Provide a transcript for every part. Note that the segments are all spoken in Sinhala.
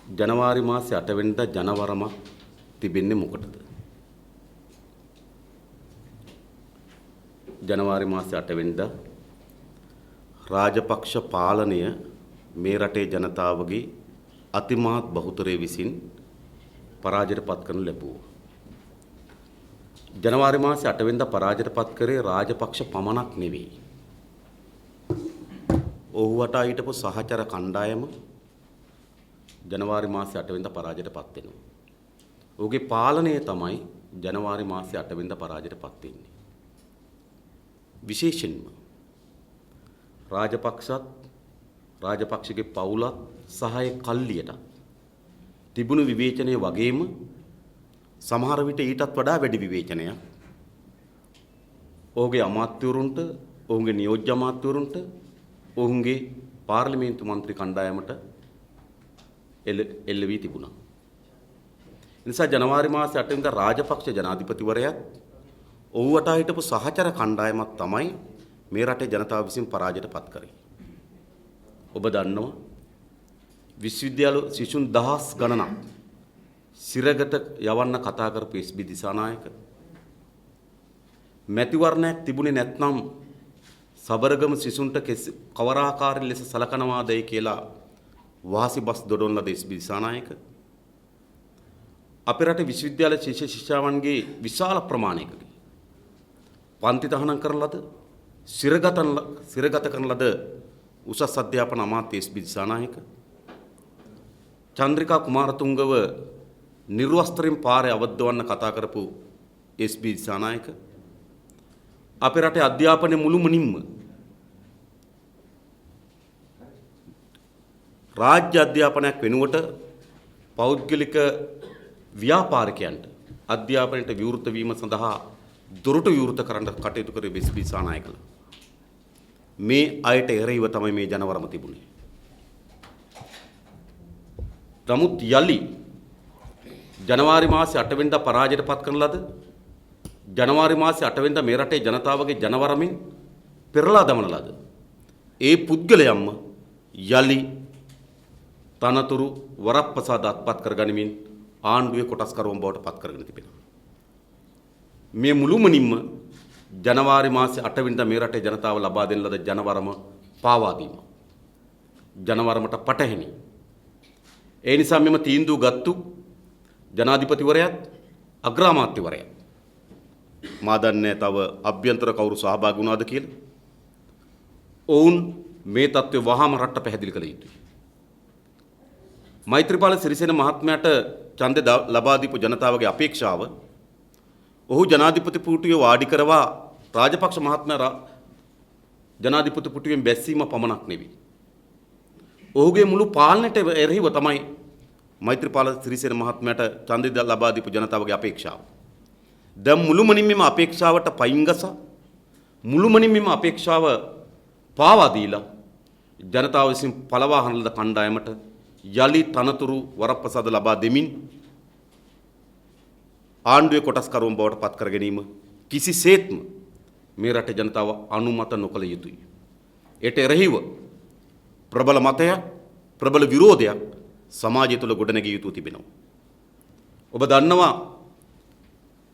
ජනවාරි මාසේ 8 වෙනිදා ජනවරම තිබෙන්නේ මොකටද? ජනවාරි මාසේ 8 වෙනිදා රාජපක්ෂ පාලනය මේ රටේ ජනතාවගේ අතිමහත් බහුතරය විසින් පරාජයට පත් කරනු ලැබුවා. ජනවාරි මාසේ 8 වෙනිදා පරාජයට පත් කරේ රාජපක්ෂ පමණක් නෙවෙයි. ඔහු වටා හිටපු සහචර කණ්ඩායම ජනවාරි මාසේ 8 වෙනිදා පරාජයට පත් වෙනවා. ඔහුගේ පාලනය තමයි ජනවාරි මාසේ 8 වෙනිදා පරාජයට පත් වෙන්නේ. විශේෂයෙන්ම රාජපක්ෂගේ පවුලත් සහ ඒ කල්ලියට තිබුණු විවේචනය වගේම සමහර විට ඊටත් වඩා වැඩි විවේචනයක් ඔහුගේ අමාත්‍යවරුන්ට, ඔහුගේ නියෝජ්‍ය අමාත්‍යවරුන්ට, ඔහුගේ පාර්ලිමේන්තු මන්ත්‍රී කණ්ඩායමට එල්ල වී තිබුණා. නිසා ජනවාරි මාසේ 8 වෙනිදා රාජපක්ෂ ජනාධිපතිවරයාත් ඔහු වටා හිටපු සහචර කණ්ඩායමක් තමයි මේ රටේ ජනතාව විසින් පරාජයට පත් කරේ. ඔබ දන්නවා විශ්වවිද්‍යාල සිසුන් දහස් ගණනක් සිරගට යවන්න කතා කරපු එස්.බී. දිසානායක මැතිවරණයක් තිබුණේ නැත්නම් සබරගම සිසුන්ට කවර ආකාරයෙන් ලෙස සලකනවාදයි කියලා වාසි බස් දොඩවන ලද එස්.බී. දිසානායක අපේ රටේ විශ්වවිද්‍යාල ශිෂ්‍ය ශිෂ්‍යාවන්ගේ විශාල ප්‍රමාණයකදී පන්ති තහනම් කරන ලද සිරගත කරන ලද උසස් අධ්‍යාපන අමාත්‍ය එස්.බී. දිසානායක චන්ද්‍රිකා කුමාරතුංගව නිර්වස්ත්‍රයෙන් පාරේ අවද්දවන්න කතා කරපු එස්.බී. දිසානායක අපේ රටේ අධ්‍යාපනයේ මුළුමනින්ම රාජ්‍ය අධ්‍යාපනයක් වෙනුවට පෞද්ගලික ව්‍යාපාරිකයන්ට අධ්‍යාපනයට විවෘත වීම සඳහා දොරටු විවෘත කරන්න කටයුතු කරේ එස්.බී. දිසානායකලා. මේ අයට එරෙහිව තමයි මේ ජනවරම තිබුණේ. නමුත් යලි ජනවාරි මාසේ 8 වෙනිදා පරාජයට පත් කරන ලද ජනවාරි මාසේ 8 වෙනිදා මේ රටේ ජනතාවගේ ජනවරමින් පෙරලා දමන ලද ඒ පුද්ගලයන්ම යලි තනතුරු වරප්‍රසාද අත්පත් කරගනිමින් ආණ්ඩුවේ කොටස්කරුවන් බවට පත් කරගෙන තිබෙනවා. මේ මුළුමනින්ම ජනවාරි මාසේ 8 වෙනිදා මේ රටේ ජනතාව ලබා දෙන ලද ජනවරම පාවා දීම. ජනවරමට පටහැනි. ඒ නිසා මෙම තීන්දුව ගත්තු ජනාධිපතිවරයාත් අග්‍රාමාත්‍යවරයාත් මා දන්නේ තව අභ්‍යන්තර කවුරු සහභාගී වුණාද කියලා. ඔවුන් මේ තත්ත්වය වහාම රටට පැහැදිලි කළ යුතුයි. මෛත්‍රීපාල සිරිසේන මහත්මයාට ඡන්දය ලබා දීපු ජනතාවගේ අපේක්ෂාව ඔහු ජනාධිපති පුටුවේ වාඩි කරවා රාජපක්ෂ මහත්මයා ජනාධිපති පුටුවෙන් බැස්සීම පමණක් නෙවෙයි. ඔහුගේ මුළු පාලනයට එරෙහිව තමයි මෛත්‍රීපාල සිරිසේන මහත්මයාට ඡන්දය ලබා දීපු ජනතාවගේ අපේක්ෂාව. දැන් මුළුමනින්ම මේ අපේක්ෂාවට පයින්ගස මුළුමනින්ම මේ අපේක්ෂාව පාවා දීලා ජනතාව විසින් පළවා හරින ලද කණ්ඩායමට යලි තනතුරු වරප්‍රසාද ලබා දෙමින් ආණ්ඩුවේ කොටස්කරුවන් බවට පත් කර ගැනීම කිසිසේත්ම මේ රටේ ජනතාව අනුමත නොකළ යුතුයි. ඒට එරෙහිව ප්‍රබල මතයක්, ප්‍රබල විරෝධයක් සමාජය තුළ ගොඩනැගිය යුතු තිබෙනවා. ඔබ දන්නවා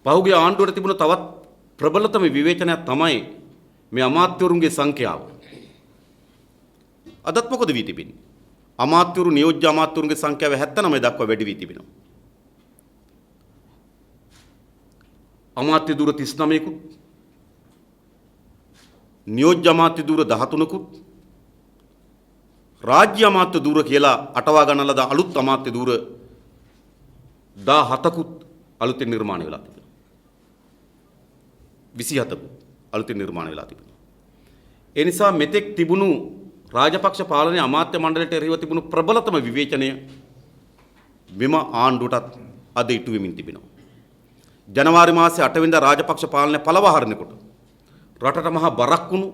පහුගිය ආණ්ඩුවට තිබුණ තවත් ප්‍රබලතම විවේචනයක් තමයි මේ අමාත්‍යවරුන්ගේ සංඛ්‍යාව. අදත් මොකද වී තිබෙන්නේ? අමාත්‍යවරු නියෝජ්‍ය අමාත්‍යවරුන්ගේ සංඛ්‍යාව 79 දක්වා වැඩි වී තිබෙනවා. අමාත්‍ය ධුර 39කුත් නියෝජ්‍ය අමාත්‍ය ධුර 13කුත් රාජ්‍ය අමාත්‍ය ධුර කියලා අටවා ගන්න ලද අලුත් අමාත්‍ය ධුර 17කුත් අලුතින් නිර්මාණය වෙලා තිබෙනවා. 27කුත් අලුතින් නිර්මාණය වෙලා තිබෙනවා. ඒ නිසා මෙතෙක් තිබුණු රාජපක්ෂ පාලනයේ අමාත්‍ය මණ්ඩලයට එරෙහිව තිබුණු ප්‍රබලතම විවේචනය මෙම ආණ්ඩුවටත් අද ඉටු වෙමින් තිබෙනවා. ජනවාරි මාසේ 8 වෙනිදා රාජපක්ෂ පාලනය පළවා හරිනකොට රටට මහා බරක් වුණු,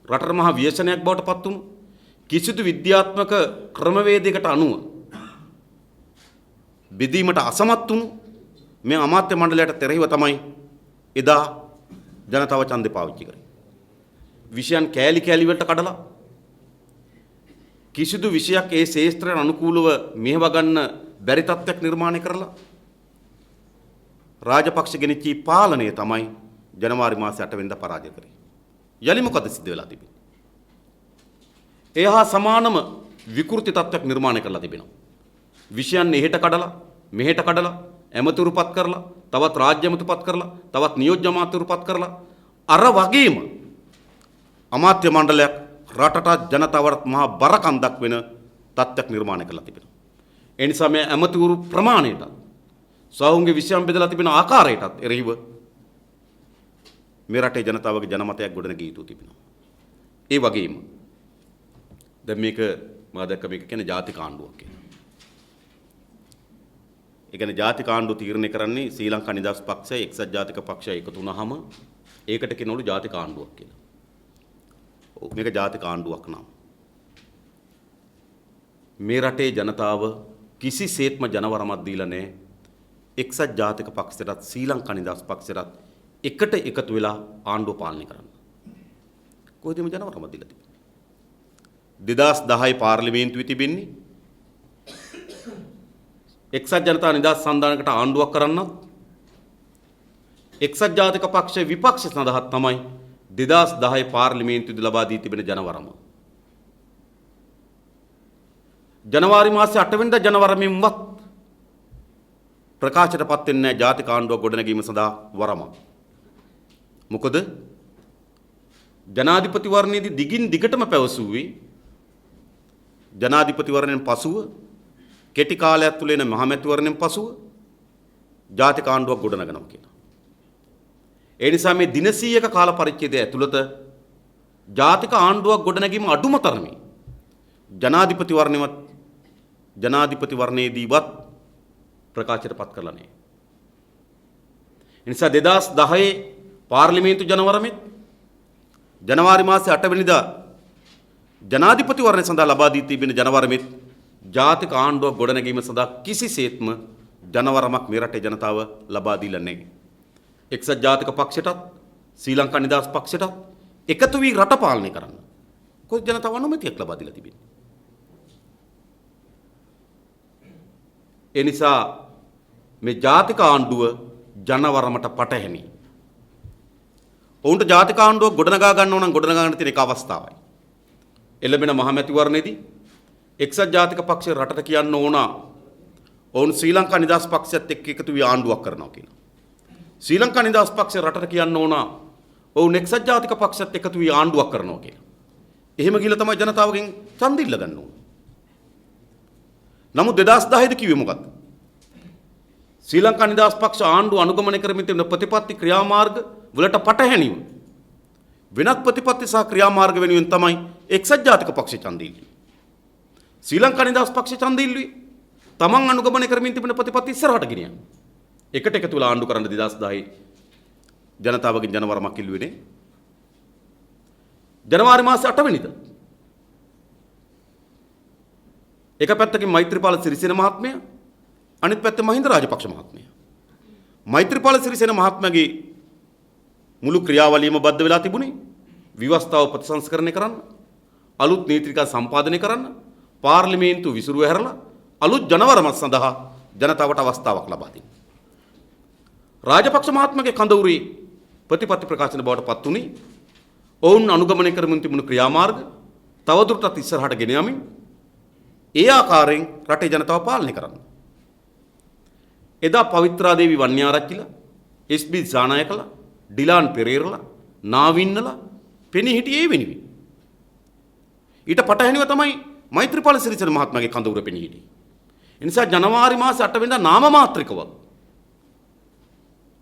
රටට මහා ව්‍යසනයක් බවට පත් වුණු කිසිදු විද්‍යාත්මක ක්‍රමවේදයකට අනුව බෙදීමට අසමත් වුණු මේ අමාත්‍ය මණ්ඩලයට එරෙහිව තමයි එදා ජනතාව ඡන්දේ පාවිච්චි කරේ. විෂයන් කෑලි කෑලි වලට කඩලා කිසිදු විෂයක් ඒ ශේෂ්ත්‍රයට අනුකූලව මෙහෙව ගන්න බැරි තත්ත්වයක් නිර්මාණය කරලා රාජපක්ෂ ගෙනිච්චි පාලනය තමයි ජනවාරි මාසේ 8 වෙනිදා පරාජය කරේ. යලි මොකද සිද්ධ වෙලා තිබෙන්නේ? එහා සමානම විකෘති තත්ත්වයක් නිර්මාණය කරලා තිබෙනවා. විෂයන් එහෙට කඩලා මෙහෙට කඩලා ඇමතුරුපත් කරලා තවත් රාජ්‍ය ඇමතුරුපත් කරලා තවත් නියෝජ්‍ය අමාත්‍යවරුපත් කරලා අර වගේම අමාත්‍ය මණ්ඩලයක් රටට ජනතාවට මහා බරකන්දක් වෙන තත්ත්වයක් නිර්මාණය කරලා තිබෙනවා. ඒ නිසා මේ ඇමතුරු ප්‍රමාණයට සහුන්ගේ විෂයන් බෙදලා තිබෙන ආකාරයටත් එරෙහිව මේ රටේ ජනතාවගේ ජනමතයක් ගොඩනගී යුතු තිබෙනවා. ඒ වගේම දැන් මේක මා දැක්ක මේක කියන්නේ ජාතික ආණ්ඩුවක් කියලා. ඒ කියන්නේ ජාතික ආණ්ඩුව තීරණය කරන්නේ ශ්‍රී ලංකා නිදහස් පක්ෂය එක්සත් ජාතික පක්ෂය එකතු වුණාම ඒකට කියනවලු ජාතික ආණ්ඩුවක් කියලා. ඔව් මේක ජාතික ආණ්ඩුවක් නම් මේ රටේ ජනතාව කිසිසේත්ම ජනවරමක් දීලා නැහැ. එක්සත් ජාතික පක්ෂයටත් ශ්‍රී ලංකා නිදහස් පක්ෂයටත් එකට එකතු වෙලා ආණ්ඩුව පාලනය කරන්න. කොහෙද මේ ජනවරම දීලා තිබෙන්නේ? 2010 පාර්ලිමේන්තුවේ තිබෙන්නේ එක්සත් ජනතා නිදහස් සන්ධානයකට ආණ්ඩුවක් කරන්නත් එක්සත් ජාතික පක්ෂයේ විපක්ෂ සඳහා තමයි 2010 පාර්ලිමේන්තුවේදී ලබා දී තිබෙන ජනවරම. ජනවාරි මාසේ 8 වෙනිදා ජනවරමින්වත් ප්‍රකාශයටපත් වෙන්නේ නැහැ ජාතික ආණ්ඩුවක් ගොඩනැගීම සඳහා වරම. මොකද ජනාධිපතිවරණයේදී දිගින් දිගටම පැවසුවේ ජනාධිපතිවරණයෙන් පසුව කෙටි කාලයක් තුළ එන මහමැතිවරණයෙන් පසුව ජාතික ආණ්ඩුවක් ගොඩනගනවා කියලා. ඒ නිසා මේ දින 100ක කාල පරිච්ඡේදය ඇතුළත ජාතික ආණ්ඩුවක් ගොඩනැගීම අඩුම තරමේ ජනාධිපතිවරණයේදීවත් ප්‍රකාශයටපත් කරලා නැහැ. ඒ නිසා 2010 පාර්ලිමේන්තු ජනවරමෙත් ජනවාරි මාසේ 8 වෙනිදා ජනාධිපතිවරණය සඳහා ලබා දී තිබෙන ජනවරමෙත් ජාතික ආණ්ඩුවක් ගොඩනැගීම සඳහා කිසිසේත්ම ජනවරමක් මේ රටේ ජනතාව ලබා දීලා නැහැ. එක්සත් ජාතික පක්ෂයටත් ශ්‍රී ලංකා නිදහස් පක්ෂයටත් එකතු වී රට පාලනය කරන්න කොයි ජනතාව අනුමැතියක් ලබා දීලා තිබෙන්නේ? ඒ නිසා මේ ජාතික ආණ්ඩුව ජනවරමට පටහැනි. ඔවුන්ට ජාතික ආණ්ඩුවක් ගොඩනගා ගන්න ඕන නම් ගොඩනගා ගන්න තියෙන එක අවස්ථාවයි. එළඹෙන මහමැතිවරණයේදී එක්සත් ජාතික පක්ෂය රටට කියන්න ඕන ඔවුන් ශ්‍රී ලංකා නිදහස් පක්ෂයත් එක්ක එකතු වී ආණ්ඩුවක් කරනවා කියලා. ශ්‍රී ලංකා නිදහස් පක්ෂය රටට කියන්න ඕන ඔවුන් එක්සත් ජාතික පක්ෂයත් එකතු වී ආණ්ඩුවක් කරනවා කියලා. එහෙම ගිහලා තමයි ජනතාවගෙන් ඡන්ද ඉල්ල ගන්න ඕන. නමුත් 2010 දී කිව්වේ මොකක්ද? ශ්‍රී ලංකා නිදහස් පක්ෂ ආණ්ඩුව අනුගමනය කරමින් තිබෙන ප්‍රතිපත්ති ක්‍රියාමාර්ග වලට පටහැනිව වෙනත් ප්‍රතිපත්ති සහ ක්‍රියාමාර්ග වෙනුවෙන් තමයි එක්සත් ජාතික පක්ෂය ඡන්ද ඉල්ලුවේ. ශ්‍රී ලංකා නිදහස් පක්ෂය ඡන්ද ඉල්ලුවේ තමන් අනුගමනය කරමින් තිබෙන ප්‍රතිපත්ති ඉස්සරහට ගෙනියන්න. එකට එකතු වෙලා ආණ්ඩු කරන්න 2010 ජනතාවගෙන් ජනවරමක් ඉල්ලුවේ නේ. ජනවාරි මාසේ 8 වෙනිදා එක පැත්තකින් මෛත්‍රීපාල සිරිසේන මහත්මයා අනිත් පැත්තේ මහින්ද රාජපක්ෂ මහත්මයා. මෛත්‍රීපාල සිරිසේන මහත්මයාගේ මුළු ක්‍රියාවලියම බද්ධ වෙලා තිබුණේ විවස්ථාව ප්‍රතිසංස්කරණය කරන්න, අලුත් නීතිකා සම්පාදනය කරන්න, පාර්ලිමේන්තුව විසිරුව හැරලා අලුත් ජනවරමක් සඳහා ජනතාවට අවස්ථාවක් ලබා දෙන්න. රාජපක්ෂ මහත්මයාගේ කඳවුරේ ප්‍රතිපත්ති ප්‍රකාශන බවට පත් වුණේ ඔවුන් අනුගමනය කරමින් තිබුණු ක්‍රියාමාර්ග තවදුරටත් ඉස්සරහට ගෙන යමින් ඒ ආකාරයෙන් රටේ ජනතාව පාලනය කරන්න. එදා පවිත්‍රා දේවි වන්‍යාරච්චිලා, එස්.බී. සානායකලා, ඩිලාන් පෙරේරලා, නාවින්නලා පෙනී හිටියේ ඒ වෙනුවෙන්. ඊට පටහැනිව තමයි මෛත්‍රීපාල සිරිසේන මහත්මයාගේ කඳවුර පෙනී හිටියේ. ඒ නිසා ජනවාරි මාසේ 8 වෙනිදා නාම මාත්‍රිකව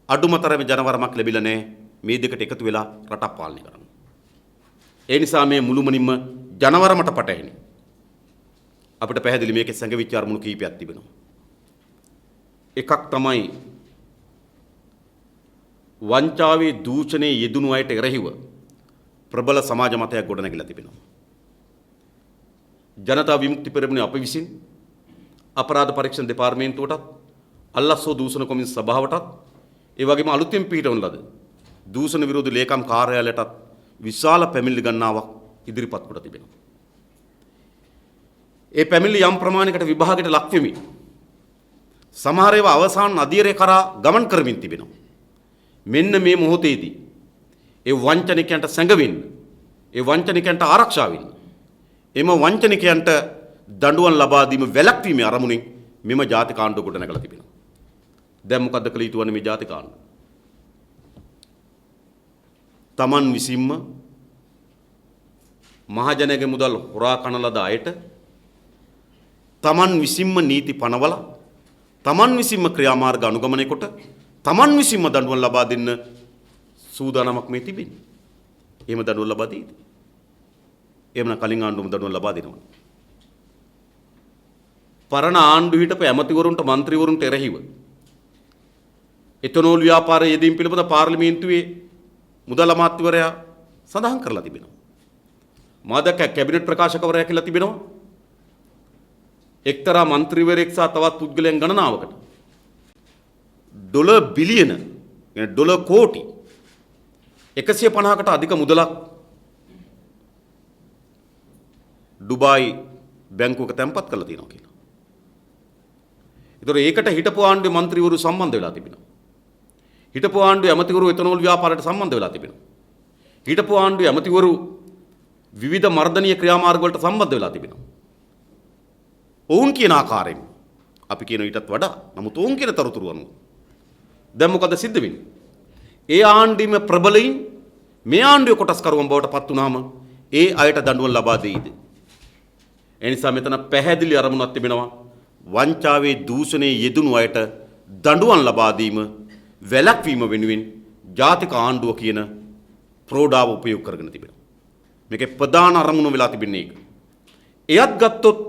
අඩුමතරමේ ජනවරමක් ලැබිලා නැහැ මේ දෙකට එකතු වෙලා රටක් පාලනය කරන්න. ඒ නිසා මේ මුළුමනින්ම ජනවරමට පටහැනි. අපිට පැහැදිලි මේකේ සංගවිච්ච අරමුණු කීපයක් තිබෙනවා. එකක් තමයි වංචාවේ දූෂණයේ යෙදුණු අයට එරෙහිව ප්‍රබල සමාජ මතයක් ගොඩනැගිලා තිබෙනවා. ජනතා විමුක්ති පෙරමුණේ අප විසින් අපරාධ පරීක්ෂණ දෙපාර්තමේන්තුවටත් අල්ලස්සෝ දූෂණ කොමිසම සභාවටත් ඒ වගේම අලුතෙන් පිටවන ලද දූෂණ විරෝධී ලේකම් කාර්යාලයටත් විශාල පැමිණිලි ගණනාවක් ඉදිරිපත් කොට තිබෙනවා. ඒ පැමිණිලි යම් ප්‍රමාණයකට විභාගයට ලක් වෙමින් සමහර ඒවා අවසාන අධීරය කරා ගමන් කරමින් තිබෙනවා. මෙන්න මේ මොහොතේදී ඒ වංචනිකයන්ට සැඟවෙන්න, ඒ වංචනිකයන්ට ආරක්ෂා වෙන්න, එම වංචනිකයන්ට දඬුවම් ලබා දීම වැළැක්වීමේ අරමුණින් මෙම ජාතික ආණ්ඩුව කොට නැගලා තිබෙනවා. දැන් මොකද්ද කළ යුතු වන්නේ මේ ජාතික ආණ්ඩුව? තමන් විසින්ම මහජනගේ මුදල් හොරා කන ලද අයට තමන් විසින්ම නීති පනවලා තමන් විසින්ම ක්‍රියාමාර්ග අනුගමනය කොට තමන් විසින්ම දඬුවම් ලබා දෙන්න සූදානමක් මේ තිබෙන්නේ. එහෙම දඬුවම් ලබා දීද? එහෙම නම් කලින් ආණ්ඩුවම දඬුවම් ලබා දෙනවා. පරණ ආණ්ඩුව හිටපු ඇමතිවරුන්ට മന്ത്രിවරුන්ට එරෙහිව එතනෝල් ව්‍යාපාරයේ යෙදීම් පිළිබඳ පාර්ලිමේන්තුවේ මුදල් අමාත්‍යවරයා සඳහන් කරලා තිබෙනවා. මාදක කැබිනට් ප්‍රකාශකවරයා කියලා තිබෙනවා. එක්තරා മന്ത്രിවරයෙක් සහ තවත් පුද්ගලයන් ගණනාවකට ඩොලර් බිලියන ඩොලර් කෝටි 150කට අධික මුදලක් ඩුබායි බැංකුවක තැන්පත් කරලා තියෙනවා කියලා. ඒතර ඒකට හිටපු ආණ්ඩුවේ മന്ത്രിවරු සම්බන්ධ වෙලා තිබෙනවා. හිටපු ආණ්ඩුවේ ඇමතිවරු එතනෝල් ව්‍යාපාරයට සම්බන්ධ වෙලා තිබෙනවා. හිටපු ආණ්ඩුවේ ඇමතිවරු විවිධ මර්ධනීය ක්‍රියාමාර්ග වලට සම්බන්ධ වෙලා තිබෙනවා. ඔවුන් කියන ආකාරයෙන් අපි කියන ඊටත් වඩා නමුත් ඔවුන් කියන තොරතුරු අනුව දැන් මොකද සිද්ධ වෙන්නේ? ඒ ආණ්ඩුවේ ප්‍රබලයින් මේ ආණ්ඩුවේ කොටස්කරුවන් බවට පත් වුණාම ඒ අයට දඬුවම් ලබා දෙයිද? ඒ නිසා මෙතන පැහැදිලි අරමුණක් තිබෙනවා. වංචාවේ දූෂණයේ යෙදුණු අයට දඬුවම් ලබා දීම වැළැක්වීම වෙනුවෙන් ජාතික ආණ්ඩුව කියන ප්‍රෝඩාව උපයෝග කරගෙන තිබෙනවා. මේකේ ප්‍රධාන අරමුණ වෙලා තිබෙන්නේ ඒක. එයත් ගත්තොත්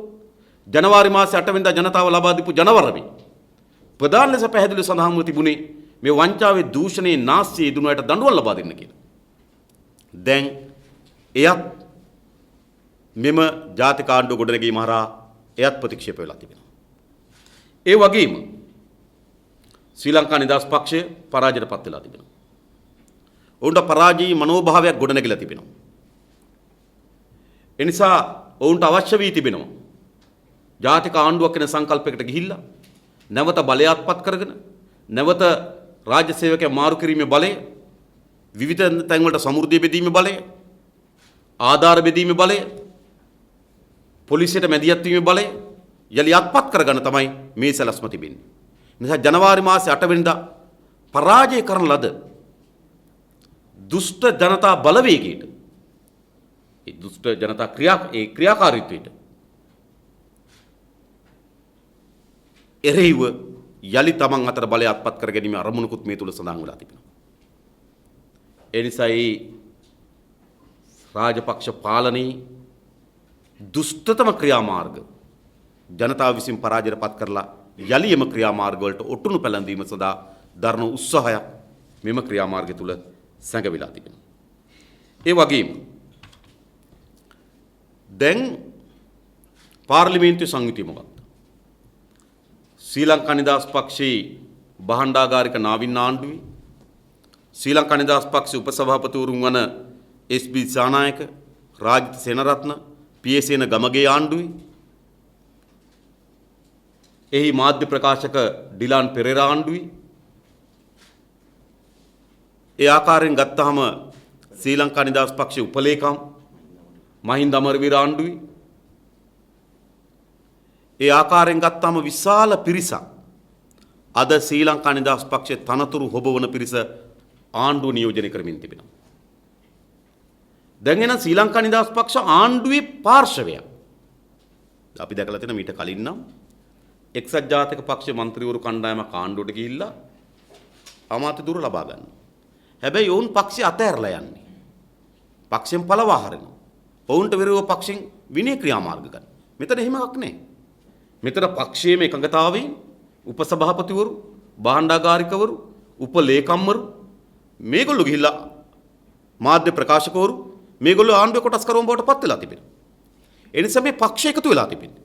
ජනවාරි මාසේ 8 වෙනිදා ජනතාව ලබා දීපු ජනවරමේ ප්‍රධාන ලෙස පැහැදිලිව සඳහන්ව තිබුණේ මේ වංචාවේ දූෂණයේ නාස්තියේ යෙදුණු අයට දඬුවම් ලබා දෙන්න කියලා. දැන් එයත් මෙම ජාතික ආණ්ඩුව ගොඩනැගීම හරහා එයත් ප්‍රතික්ෂේප වෙලා තිබෙනවා. ඒ වගේම ශ්‍රී ලංකා නිදහස් පක්ෂය පරාජයට පත් වෙලා තිබෙනවා. ඔවුන්ට පරාජයී මනෝභාවයක් ගොඩනැගිලා තිබෙනවා. ඒ නිසා ඔවුන්ට අවශ්‍ය වී තිබෙනවා ජාතික ආණ්ඩුවක් වෙන සංකල්පයකට ගිහිල්ලා නැවත බලයත්පත් කරගෙන නැවත රාජ්‍ය සේවකයන් මාරු කිරීමේ බලය, විවිධ තැන්වලට සමෘද්ධිය බෙදීමේ බලය, ආධාර බෙදීමේ බලය, පොලිසියට මැදිහත් වීමේ බලය යලි අත්පත් කරගන්න තමයි මේ සැලැස්ම තිබෙන්නේ. නිසා ජනවාරි මාසේ 8 වෙනිදා පරාජය කරන ලද දුෂ්ට ජනතා බලවේගයට, ඒ දුෂ්ට ජනතා ක්‍රියාකාරීත්වයට එරෙහිව යලි තමන් අතර බලය අත්පත් කර ගැනීම අරමුණකුත් මේ තුල සඳහන් වෙලා තිබෙනවා. ඒ නිසා මේ රාජපක්ෂ පාලනයේ දුෂ්ටතම ක්‍රියාමාර්ග ජනතාව විසින් පරාජයට පත් කරලා යලි එම ක්‍රියාමාර්ග වලට ඔටුනු පැලැන්වීම සඳහා දරන උත්සාහයක් මෙම ක්‍රියාමාර්ගය තුල සැඟවිලා තිබෙනවා. ඒ වගේම දැන් පාර්ලිමේන්තු සංයුතිය මොකක්ද? ශ්‍රී ලංකා නිදහස් පක්ෂයේ භාණ්ඩාගාරික නාවින් ආණ්ඩුවේ ශ්‍රී ලංකා නිදහස් පක්ෂයේ උපසභාපතිවරුන් වන එස්.බී. සානායක, රාජිත සේනරත්න, පී.ඒ.සේන ගමගේ ආණ්ඩුවේ එහි මාධ්‍ය ප්‍රකාශක ඩිලාන් පෙරේරා ආණ්ඩුවේ ඒ ආකාරයෙන් ගත්තාම ශ්‍රී ලංකා නිදහස් පක්ෂයේ උපලේකම් මහින්ද අමරවීර ආණ්ඩුවේ ඒ ආකාරයෙන් ගත්තාම විශාල පිරිසක් අද ශ්‍රී ලංකා නිදහස් පක්ෂයේ තනතුරු හොබවන පිරිස ආණ්ඩුව නියෝජනය කරමින් තිබෙනවා. දැන් එන ශ්‍රී ලංකා නිදහස් පක්ෂ ආණ්ඩුවේ පාර්ශවයක්. අපි දැකලා තියෙන මීට කලින් නම් එක්සත් ජාතික පක්ෂ മന്ത്രിවරු කණ්ඩායමක් ආණ්ඩුවට ගිහිල්ලා අමාත්‍ය ධුර ලබා ගන්නවා. හැබැයි ඔවුන් පක්ෂය අතහැරලා යන්නේ. පක්ෂයෙන් පළවා හරිනවා. ඔවුන්ට විරුද්ධව පක්ෂෙන් විනය ක්‍රියාමාර්ග ගන්න. මෙතන එහෙම එකක් නැහැ. මෙතන පක්ෂයේ එකඟතාවයෙන් උපසභාපතිවරු, භාණ්ඩාගාරිකවරු, උපලේකම්වරු මේගොල්ලෝ ගිහිල්ලා මාධ්‍ය ප්‍රකාශකවරු මේගොල්ලෝ ආණ්ඩුවේ කොටස්කරුවන් බවට පත් වෙලා තිබෙනවා. ඒ නිසා මේ පක්ෂ එකතු වෙලා තිබෙනවා.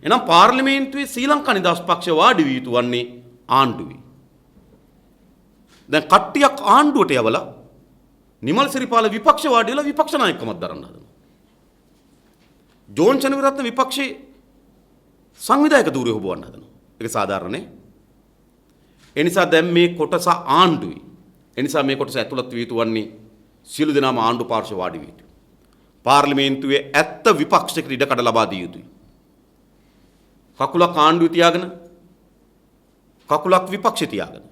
එනම් පාර්ලිමේන්තුවේ ශ්‍රී ලංකා නිදහස් පක්ෂ වාඩි වී යුතු වන්නේ ආණ්ඩුවේ. දැන් කට්ටියක් ආණ්ඩුවට යවලා නිමල් සිරිපාල විපක්ෂ වාඩි වෙලා විපක්ෂ නායකකමක් දරන්න හදනවා. ජෝන්සන් විරත්න විපක්ෂයේ සංවිධායක ධූරය හොබවන්න හදනවා. ඒක සාධාරණනේ. ඒ නිසා දැන් මේ කොටස ආණ්ඩුයි. ඒ නිසා මේ කොටස ඇතුළත් විය යුතු වන්නේ සියලු දෙනාම ආණ්ඩු පාර්ශ්ව වාඩි විය යුතුයි. පාර්ලිමේන්තුවේ ඇත්ත විපක්ෂයකට ඉඩකඩ ලබා දිය යුතුයි. කකුලක් ආණ්ඩුවේ තියාගෙන කකුලක් විපක්ෂේ තියාගෙන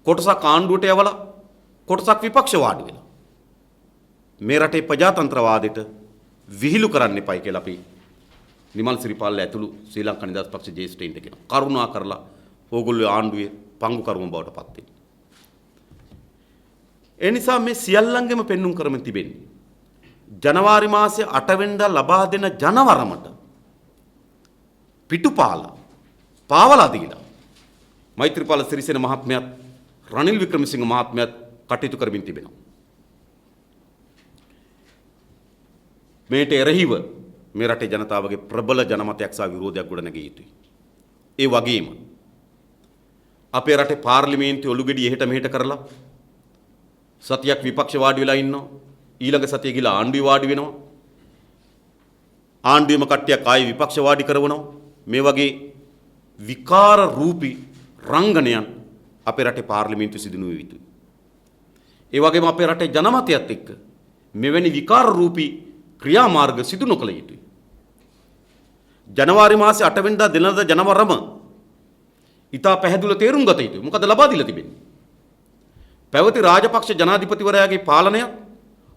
කොටසක් ආණ්ඩුවට යවලා කොටසක් විපක්ෂ වාඩි වෙලා මේ රටේ ප්‍රජාතන්ත්‍රවාදයට විහිළු කරන්න එපයි කියලා අපි නිමල් සිරිපාල ඇතුළු ශ්‍රී ලංකා නිදහස් පක්ෂ ජේෂ්ඨයින්ට කියනවා. කරුණා කරලා ඕගොල්ලෝ ආණ්ඩුවේ පංගුකරුවන් බවට පත් වෙන්න. ඒ නිසා මේ සියල්ලංගෙම පෙන්눔 කරමින් තිබෙන්නේ ජනවාරි මාසයේ 8 වෙනිදා ලබා දෙන ජනවරමට පිටුපාලා පාවලා දීලා මෛත්‍රීපාල සිරිසේන මහත්මයාත් රනිල් වික්‍රමසිංහ මහත්මයාත් කටයුතු කරමින් තිබෙනවා. මේට එරෙහිව මේ රටේ ජනතාවගේ ප්‍රබල ජනමතයක් සහ විරෝධයක් ගොඩනැගිය යුතුයි. ඒ වගේම අපේ රටේ පාර්ලිමේන්තුවේ ඔලුගෙඩි එහෙට මෙහෙට කරලා සතියක් විපක්ෂ වාඩි වෙලා ඉන්නවා. ඊළඟ සතිය ගිහලා ආණ්ඩුවේ වාඩි වෙනවා. ආණ්ඩුවේම කට්ටියක් ආයි විපක්ෂ වාඩි කරවනවා. මේ වගේ විකාර රූපී රංගනයන් අපේ රටේ පාර්ලිමේන්තුවේ සිදු නොවිය යුතුයි. ඒ වගේම අපේ රටේ ජනමතයත් එක්ක මෙවැනි විකාර රූපී ක්‍රියාමාර්ග සිදු නොකළ යුතුයි. ජනවාරි මාසයේ 8 වෙනිදා දිනද ජනවරම ඉතා පැහැදිලිව තේරුම් ගත යුතුයි. මොකද ලබා දීලා තිබෙන්නේ. පැවති රාජපක්ෂ ජනාධිපතිවරයාගේ පාලනය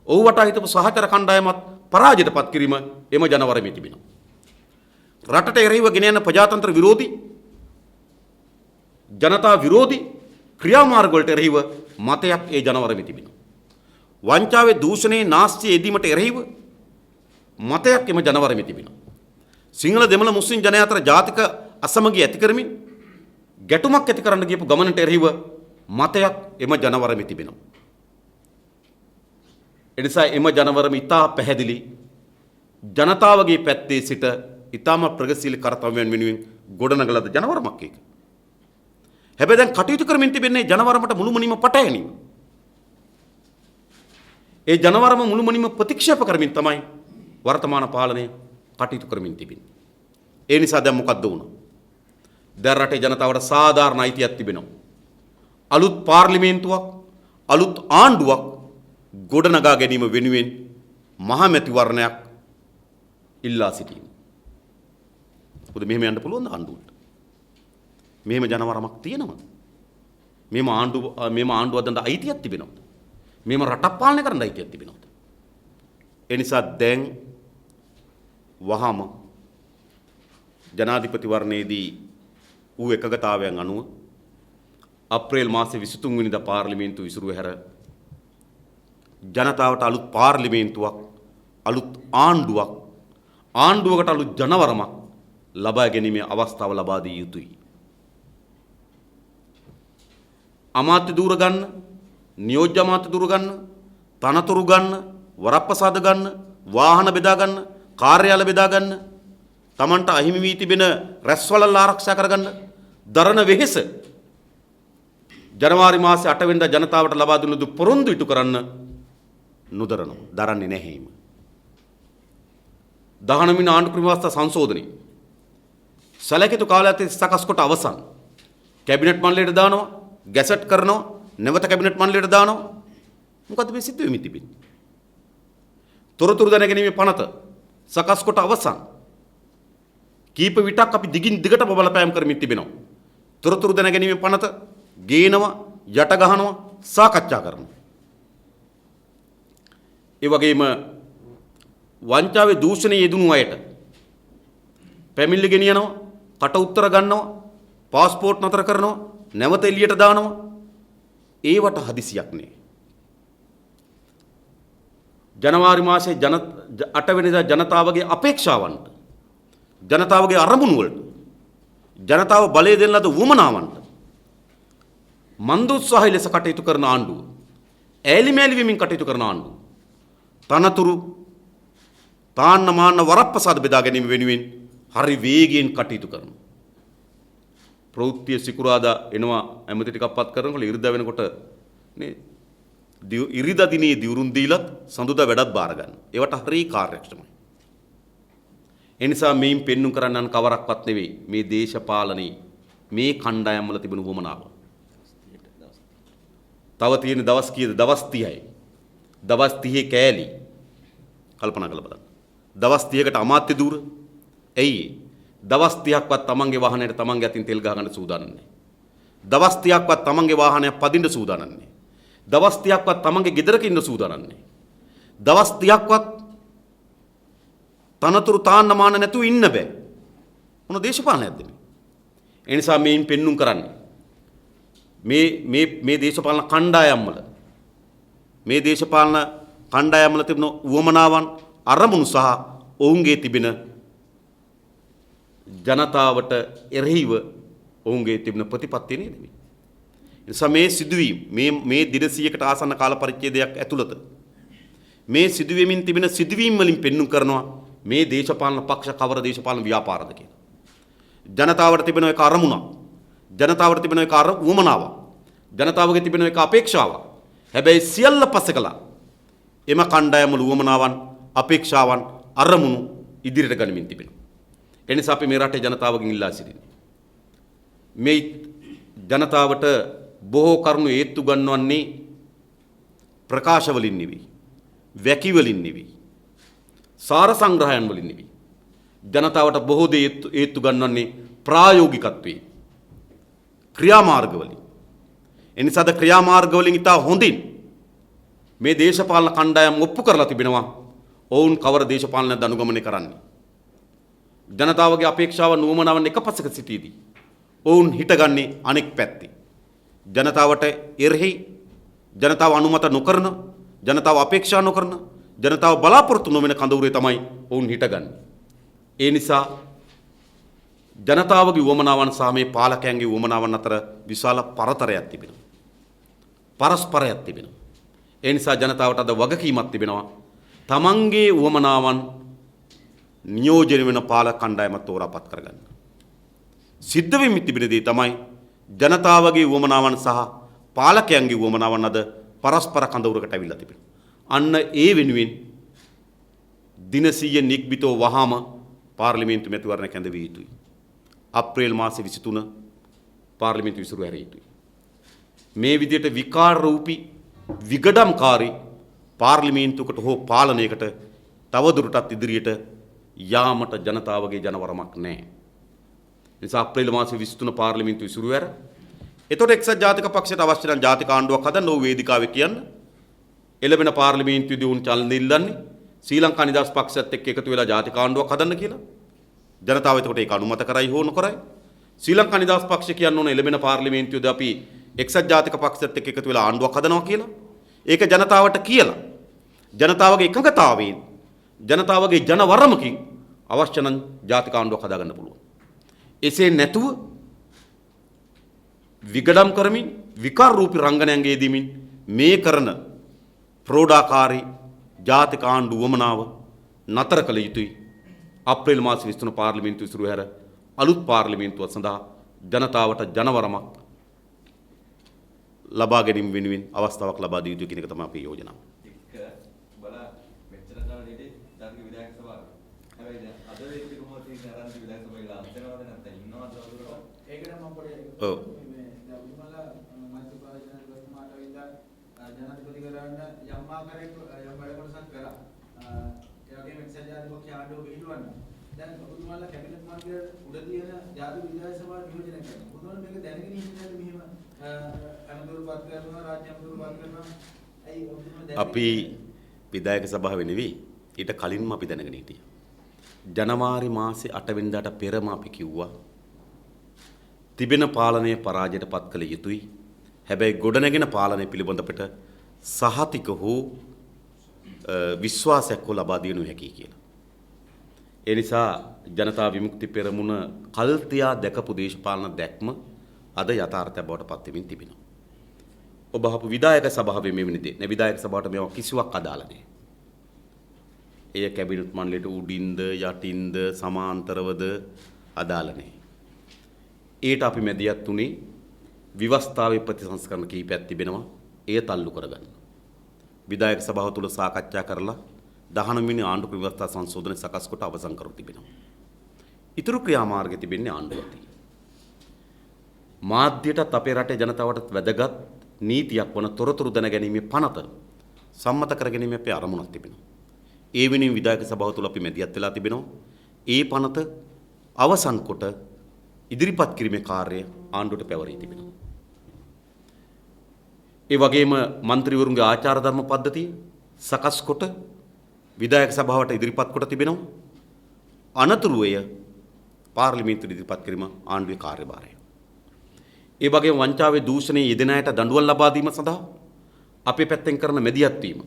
ඔහු වටා හිටපු සහචර කණ්ඩායමත් පරාජයටපත් කිරීම එම ජනවරමේ තිබෙනවා. රටට එරෙහිව ගෙන යන ප්‍රජාතන්ත්‍ර විරෝධී ජනතා විරෝධී ක්‍රියාමාර්ග වලට එරෙහිව මතයක් ඒ ජනවරමේ තිබෙනවා. වංචාවේ දූෂණයේ නාස්තියේ යෙදීමට එරෙහිව මතයක් එම ජනවරමේ තිබෙනවා. සිංහල දෙමළ මුස්ලිම් ජනයා අතර ජාතික අසමගිය ඇති කරමින් ගැටුමක් ඇති කරන්න ගියපු ගමනට එරෙහිව මතයක් එම ජනවරමේ තිබෙනවා. එනිසා එම ජනවරම ඉතා පැහැදිලි ජනතාවගේ පැත්තේ සිට ඉතාම ප්‍රගතිශීලී කර්තව්‍යයන් වෙනුවෙන් ගොඩනගලද ජනවරමක් ඒක. හැබැයි දැන් කටයුතු කරමින් තිබෙන්නේ ජනවරමට මුළුමනින්ම පටහැනීම. ඒ ජනවරම මුළුමනින්ම ප්‍රතික්ෂේප කරමින් තමයි වර්තමාන පාලනය කටයුතු කරමින් තිබෙන්නේ. ඒ නිසා දැන් මොකද්ද වුණා? දැන් රටේ ජනතාවට සාධාරණ අයිතියක් තිබෙනවා. අලුත් පාර්ලිමේන්තුවක් අලුත් ආණ්ඩුවක් ගොඩනගා ගැනීම වෙනුවෙන් මහමැතිවරණයක් ඉල්ලා සිටීම. මොකද මෙහෙම යන්න පුළුවන් ආණ්ඩුවට. මෙහෙම ජනවරමක් තියෙනවා. මෙහෙම ආණ්ඩුව අදන්න අයිතියක් තිබෙනවා. මෙහෙම රටක් පාලනය කරන්න අයිතියක් තිබෙනවා. ඒ නිසා දැන් වහම ජනාධිපතිවරණයේදී ඌ එකගතාවයන් අනුව අප්‍රේල් මාසේ 23 වෙනිදා පාර්ලිමේන්තුව විසිරුව හැර ජනතාවට අලුත් පාර්ලිමේන්තුවක් අලුත් ආණ්ඩුවකට අලුත් ජනවරමක් ලබා ගැනීමේ අවස්ථාව ලබා දී යුතුයි. අමාත්‍ය දූර ගන්න, නියෝජ්‍ය අමාත්‍ය දූර ගන්න, තනතුරු ගන්න, වරප්‍රසාද ගන්න, වාහන බෙදා ගන්න, කාර්යාල බෙදා ගන්න, Tamanට අහිමි වී තිබෙන රැස්වලල් ආරක්ෂා කරගන්න දරන වෙහෙස ජනවාරි මාසේ 8 වෙනිදා ජනතාවට ලබා දුන්නු පොරොන්දු ඉටු කරන්න නොදරනවා. දරන්නේ නැහැ හිම. 19 වෙනි ආණ්ඩු ක්‍රම ව්‍යවස්ථා සංශෝධනය සැලකිතු කාලයත් සකස් කොට අවසන්. කැබිනට් මණ්ඩලයට දානවා, ගැසට් කරනවා, නැවත කැබිනට් මණ්ඩලයට දානවා. මොකද මේ සිද්ධ වෙමින් තිබෙන්නේ? තොරතුරු දැනගැනීමේ පනත සකස් කොට අවසන්. කීප විටක් අපි දිගින් දිගට බලපෑම් කරමින් තිබෙනවා. තොරතුරු දැනගැනීමේ පනත ගේනවා, යට ගහනවා, සාකච්ඡා කරනවා. ඒ වගේම වංචාවේ දූෂණයේ යෙදුණු අයට පැමිණිලි ගෙනියනවා, කට උත්තර ගන්නවා, પાස්පෝර්ට් නතර කරනවා, නැවත එළියට දානවා. ඒවට හදිසියක් නෑ. ජනවාරි මාසයේ 8 වෙනිදා ජනතාවගේ අපේක්ෂාවන්ට, ජනතාවගේ අරමුණු වලට, ජනතාව බලය දෙන ලද වුමනාවන්ට මන්දෝත්සාහය ලෙස කටයුතු කරන ආණ්ඩුව, ඈලිමෑලි වෙමින් කටයුතු කරන ආණ්ඩුව, තනතුරු තාන්න මාන්න වරප්‍රසාද බෙදා ගැනීම වෙනුවෙන් හරි වේගයෙන් කටයුතු කරනවා. ප්‍රවෘත්ති සිකුරාදා එනවා ඇමති ටිකක් පත් කරනකොට ඉරිදා වෙනකොට නේ ඉරිදා දිනේ දිවුරුම් දීලත් සඳුදා වැඩත් බාර ගන්න. ඒවට හරි කාර්යක්ෂමයි. ඒ නිසා මේන් පෙන්눔 කරන්නන් කවරක්වත් නෙවෙයි මේ දේශපාලනේ මේ කණ්ඩායම් වල තිබෙන වමනාව. තව තියෙන දවස් කීයද? දවස් 30යි. දවස් 30 කෑලි. කල්පනා කරලා බලන්න. දවස් 30කට අමාත්‍ය දූර. ඇයි? දවස් 30ක්වත් තමන්ගේ වාහනයට තමන්ගේ අතින් තෙල් ගහගන්න සූදානම් නැහැ. දවස් 30ක්වත් තමන්ගේ වාහනයක් පදින්න සූදානම් නැහැ. දවස් 30ක්වත් තමන්ගේ ගෙදරක ඉන්න සූදානම් නැහැ. දවස් 30ක්වත් තනතුරු තාන්න මාන නැතුව ඉන්න බෑ. මොන දේශපාලනයක්ද මේ? ඒ නිසා මේන් පෙන්눔 කරන්නේ මේ දේශපාලන කණ්ඩායම් වල මේ දේශපාලන කණ්ඩායම් වල තිබෙන උවමනාවන් අරමුණු සහ ඔවුන්ගේ තිබෙන ජනතාවට එරෙහිව ඔවුන්ගේ තිබෙන ප්‍රතිපත්තිය නේද මේ? ඒ නිසා මේ සිදුවීම් මේ දින 100කට ආසන්න කාල පරිච්ඡේදයක් ඇතුළත මේ සිදුවීමින් තිබෙන සිදුවීම් වලින් පෙන්눔 කරනවා මේ දේශපාලන පක්ෂ කවර දේශපාලන ව්‍යාපාරද කියලා. ජනතාවට තිබෙන එක අරමුණක්. ජනතාවට තිබෙන එක උවමනාවක්. ජනතාවගේ තිබෙන එක අපේක්ෂාවක්. හැබැයි සියල්ල පසකලා එම කණ්ඩායම් වල උවමනාවන් අපේක්ෂාවන් අරමුණු ඉදිරියට ගනිමින් තිබෙනවා. ඒ නිසා අපි මේ රටේ ජනතාවගෙන් ඉල්ලා සිටින්නේ මේ ජනතාවට බොහෝ කරුණු ඒත්තු ගන්නවන්නේ ප්‍රකාශ වලින් නෙවෙයි, වැකි වලින් නෙවෙයි, සාර සංග්‍රහයන් වලින් නෙවෙයි. ජනතාවට බොහෝ දේ ඒත්තු ගන්නවන්නේ ප්‍රායෝගිකත්වයේ ක්‍රියාමාර්ග වලින්. එනිසාද ක්‍රියාමාර්ග වලින් ඉතා හොඳින් මේ දේශපාලන කණ්ඩායම් ඔප්පු කරලා තිබෙනවා ඔවුන් කවර දේශපාලනයක්ද අනුගමනය කරන්නේ. ජනතාවගේ අපේක්ෂාව නුවමනාවන් එකපසක සිටීදී ඔවුන් හිටගන්නේ අනෙක් පැත්තේ. ජනතාවට එරෙහි ජනතාව අනුමත නොකරන, ජනතාව අපේක්ෂා නොකරන, ජනතාව බලාපොරොත්තු නොවන කඳවුරේ තමයි ඔවුන් හිටගන්නේ. ඒ නිසා ජනතාවගේ වමනාවන් සහ මේ පාලකයන්ගේ වමනාවන් අතර විශාල පරතරයක් තිබෙනවා. පරස්පරයක් තිබෙනවා. ඒ නිසා ජනතාවට අද වගකීමක් තිබෙනවා. තමන්ගේ වමනාවන් නියෝජනය වෙන පාලක කණ්ඩායමක් තෝරාපත් කරගන්න. සිද්ධ වෙමින් තිබෙන දේ තමයි ජනතාවගේ වමනාවන් සහ පාලකයන්ගේ වමනාවන් අද පරස්පර කඳවුරකට ඇවිල්ලා තිබෙනවා. අන්න ඒ වෙනුවෙන් දින 100 නික්බිතව වහාම පාර්ලිමේන්තු මැතිවරණ කැඳවිය යුතුයි. අප්‍රේල් මාසේ 23 පාර්ලිමේන්තු විසිරු හැරිය යුතුයි. මේ විදිහට විකාර රූපී විගඩම්කාරී පාර්ලිමේන්තුවකට හෝ පාලනයකට තවදුරටත් ඉදිරියට යාමට ජනතාවගේ ජනවරමක් නැහැ. නිසා අප්‍රේල් මාසේ 23 පාර්ලිමේන්තු විසිරු හැර එතකොට එක්සත් ජාතික පක්ෂයට අවශ්‍ය නම් ජාතික ආණ්ඩුවක් හදන්න ඕ වේදිකාවේ කියන්න එළවෙන පාර්ලිමේන්තුවේදී උන් චලන ඉල්ලන්නේ ශ්‍රී ලංකා නිදහස් පක්ෂයත් එක්ක එකතු වෙලා ජාතික ආණ්ඩුවක් හදන්න කියලා. ජනතාව එතකොට ඒක අනුමත කරයි හෝ නොකරයි. ශ්‍රී ලංකා නිදහස් පක්ෂ කියන්නේ ඕන එළවෙන පාර්ලිමේන්තුවේදී අපි එක්සත් ජාතික පක්ෂයත් එක්ක එකතු වෙලා ආණ්ඩුවක් හදනවා කියලා. ඒක ජනතාවට කියලා ජනතාවගේ එකඟතාවයෙන් ජනතාවගේ ජනවරමකින් අවශ්‍ය නම් ජාතික ආණ්ඩුවක් හදාගන්න පුළුවන්. එසේ නැතුව විගඩම් කරමින් විකාර රූපී රංගනයන්ගේ යෙදීමින් මේ කරන ප්‍රෝඩාකාරී ජාතික ආණ්ඩු වමනාව නතර කළ යුතුයි. අප්‍රේල් මාස 23 පාර්ලිමේන්තු විසිරු හැර අලුත් පාර්ලිමේන්තුව සඳහා ජනතාවට ජනවරමක් ලබා ගැනීම වෙනුවෙන් අවස්ථාවක් ලබා දිය යුතුයි කියන එක තමයි අපේ යෝජනාව. ඔව්. අපි විධායක සභාවේ නෙවෙයි ඊට කලින්ම අපි දැනගෙන හිටියා. ජනවාරි මාසේ 8 වෙනිදාට පෙරම අපි කිව්වා තිබෙන පාලනය පරාජයට පත් කළ යුතුයි. හැබැයි ගොඩනැගෙන පාලනය පිළිබඳ අපට සහතික හෝ විශ්වාසයක් හෝ ලබා දිය නොහැකි කියලා. ඒ නිසා ජනතා විමුක්ති පෙරමුණ කල්තියා දැකපු දේශපාලන දැක්ම අද යථාර්ථයක් බවට පත් වෙමින් තිබෙනවා. ඔබ අහපු විධායක සභාවේ මේ වෙනදී නේ විධායක සභාවට මේවා කිසිවක් අදාළ නැහැ. එය කැබිනට් මණ්ඩලයට උඩින්ද යටින්ද සමාන්තරවද අදාළ නැහැ. ඊට අපි මැදිහත් උනේ විවස්ථාවේ ප්‍රතිසංස්කරණ කීපයක් තිබෙනවා. එය තල්ලු කරගන්න. විධායක සභාව තුල සාකච්ඡා කරලා 19 වෙනි ආණ්ඩුක්‍රම ව්‍යවස්ථා සංශෝධනය සකස් කොට අවසන් කර තිබෙනවා. ඉතුරු ක්‍රියාමාර්ගය තිබෙන්නේ ආණ්ඩුවට. මාධ්‍යයටත් අපේ රටේ ජනතාවටත් වැදගත් නීතියක් වන තොරතුරු දැනගැනීමේ පනත සම්මත කරගැනීමේ අපේ අරමුණක් තිබෙනවා. ඒ වෙනුවෙන් විධායක සභාව තුළ අපි මැදිහත් වෙලා තිබෙනවා. ඒ පනත අවසන් කොට ඉදිරිපත් කිරීමේ කාර්යය ආණ්ඩුවට පැවරී තිබෙනවා. ඒ වගේම മന്ത്രിවරුන්ගේ ආචාර ධර්ම පද්ධතිය සකස් කොට විධායක සභාවට ඉදිරිපත් කොට තිබෙනවා. අනතුරුය පාර්ලිමේන්තුවට ඉදිරිපත් කිරීම ආණ්ඩුවේ කාර්යභාරය. ඒ වගේම වංචාවේ දූෂණයේ යෙදෙන අයට දඬුවම් ලබා දීම සඳහා අපේ පැත්තෙන් කරන මැදිහත් වීම,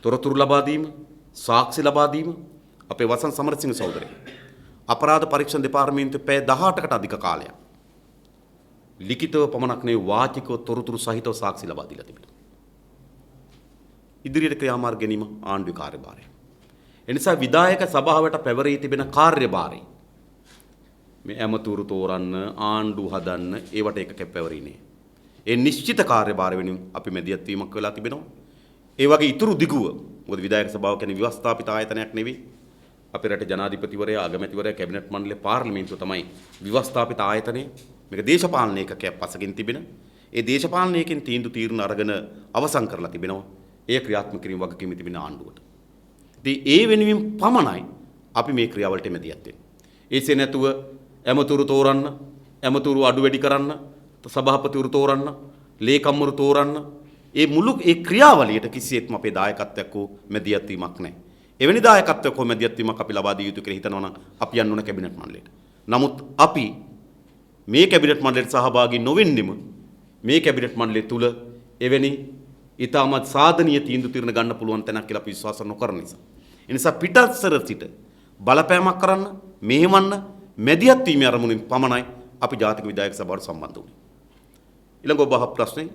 තොරතුරු ලබා දීම, සාක්ෂි ලබා දීම අපේ වසන්ත සමරසිංහ සහෝදරයා අපරාධ පරීක්ෂණ දෙපාර්තමේන්තුවේ පැය 18කට අධික කාලයක් ලිඛිතව පමණක් නෙවෙයි වාචිකව තොරතුරු සහිතව සාක්ෂි ලබා දීලා තිබෙනවා. ඉදිරියට ක්‍රියාමාර්ග ගැනීම ආණ්ඩුවේ කාර්යභාරය. එනිසා විධායක සභාවට පැවරී තිබෙන කාර්යභාරය මේ ඇමතුරු තෝරන්න ආණ්ඩු හදන්න ඒවට එක කැපැවරිනේ. ඒ නිශ්චිත කාර්යභාරය වෙනුවෙන් අපි මැදිහත් වීමක් වෙලා තිබෙනවා. ඒ වගේ ඉතුරු දිගුව මොකද විධායක සභාව කියන්නේ ව්‍යවස්ථාපිත ආයතනයක් නෙවෙයි. අපේ රටේ ජනාධිපතිවරයා, අගමැතිවරයා, කැබිනට් මණ්ඩලය, පාර්ලිමේන්තුව තමයි ව්‍යවස්ථාපිත ආයතනය. මේක දේශපාලන ඒකකයක් පසකින් තිබෙන. ඒ දේශපාලනයකින් තීන්දුව අරගෙන අවසන් කරලා තිබෙනවා. ඒ ක්‍රියාත්මක කිරීම වගකීම තිබෙන ආණ්ඩුවට. ඉතින් ඒ වෙනුවෙන් පමණයි අපි මේ ක්‍රියාවලට මැදිහත් වෙන්නේ. ඒසේ නැතුව ඇමතුරු තෝරන්න, ඇමතුරු අඩු වැඩි කරන්න, සභාපතිවරු තෝරන්න, ලේකම්වරු තෝරන්න, ඒ මුළු ඒ ක්‍රියාවලියට කිසිසේත්ම අපේ දායකත්වයක් හෝ මැදිහත් වීමක් නැහැ. එවැනි දායකත්වයක් හෝ මැදිහත් වීමක් අපි ලබා දිය යුතු කියලා හිතනවා නම් අපි යන්න ඕන කැබිනට් මණ්ඩලයට. නමුත් අපි මේ කැබිනට් මණ්ඩලයට සහභාගී නොවෙන්නෙම මේ කැබිනට් මණ්ඩලය තුල එවැනි ඊටමත් සාධනීය තීන්දුව తీරන ගන්න පුළුවන් තැනක් කියලා අපි විශ්වාස නොකරන නිසා. ඒ නිසා පිටස්තර සිට බලපෑමක් කරන්න, මෙහෙවන්න, මැදිහත් වීමේ අරමුණින් පමණයි අපි ජාතික විධායක සභාවට සම්බන්ධ වුණේ. ඊළඟ ඔබ අහපු ප්‍රශ්නේ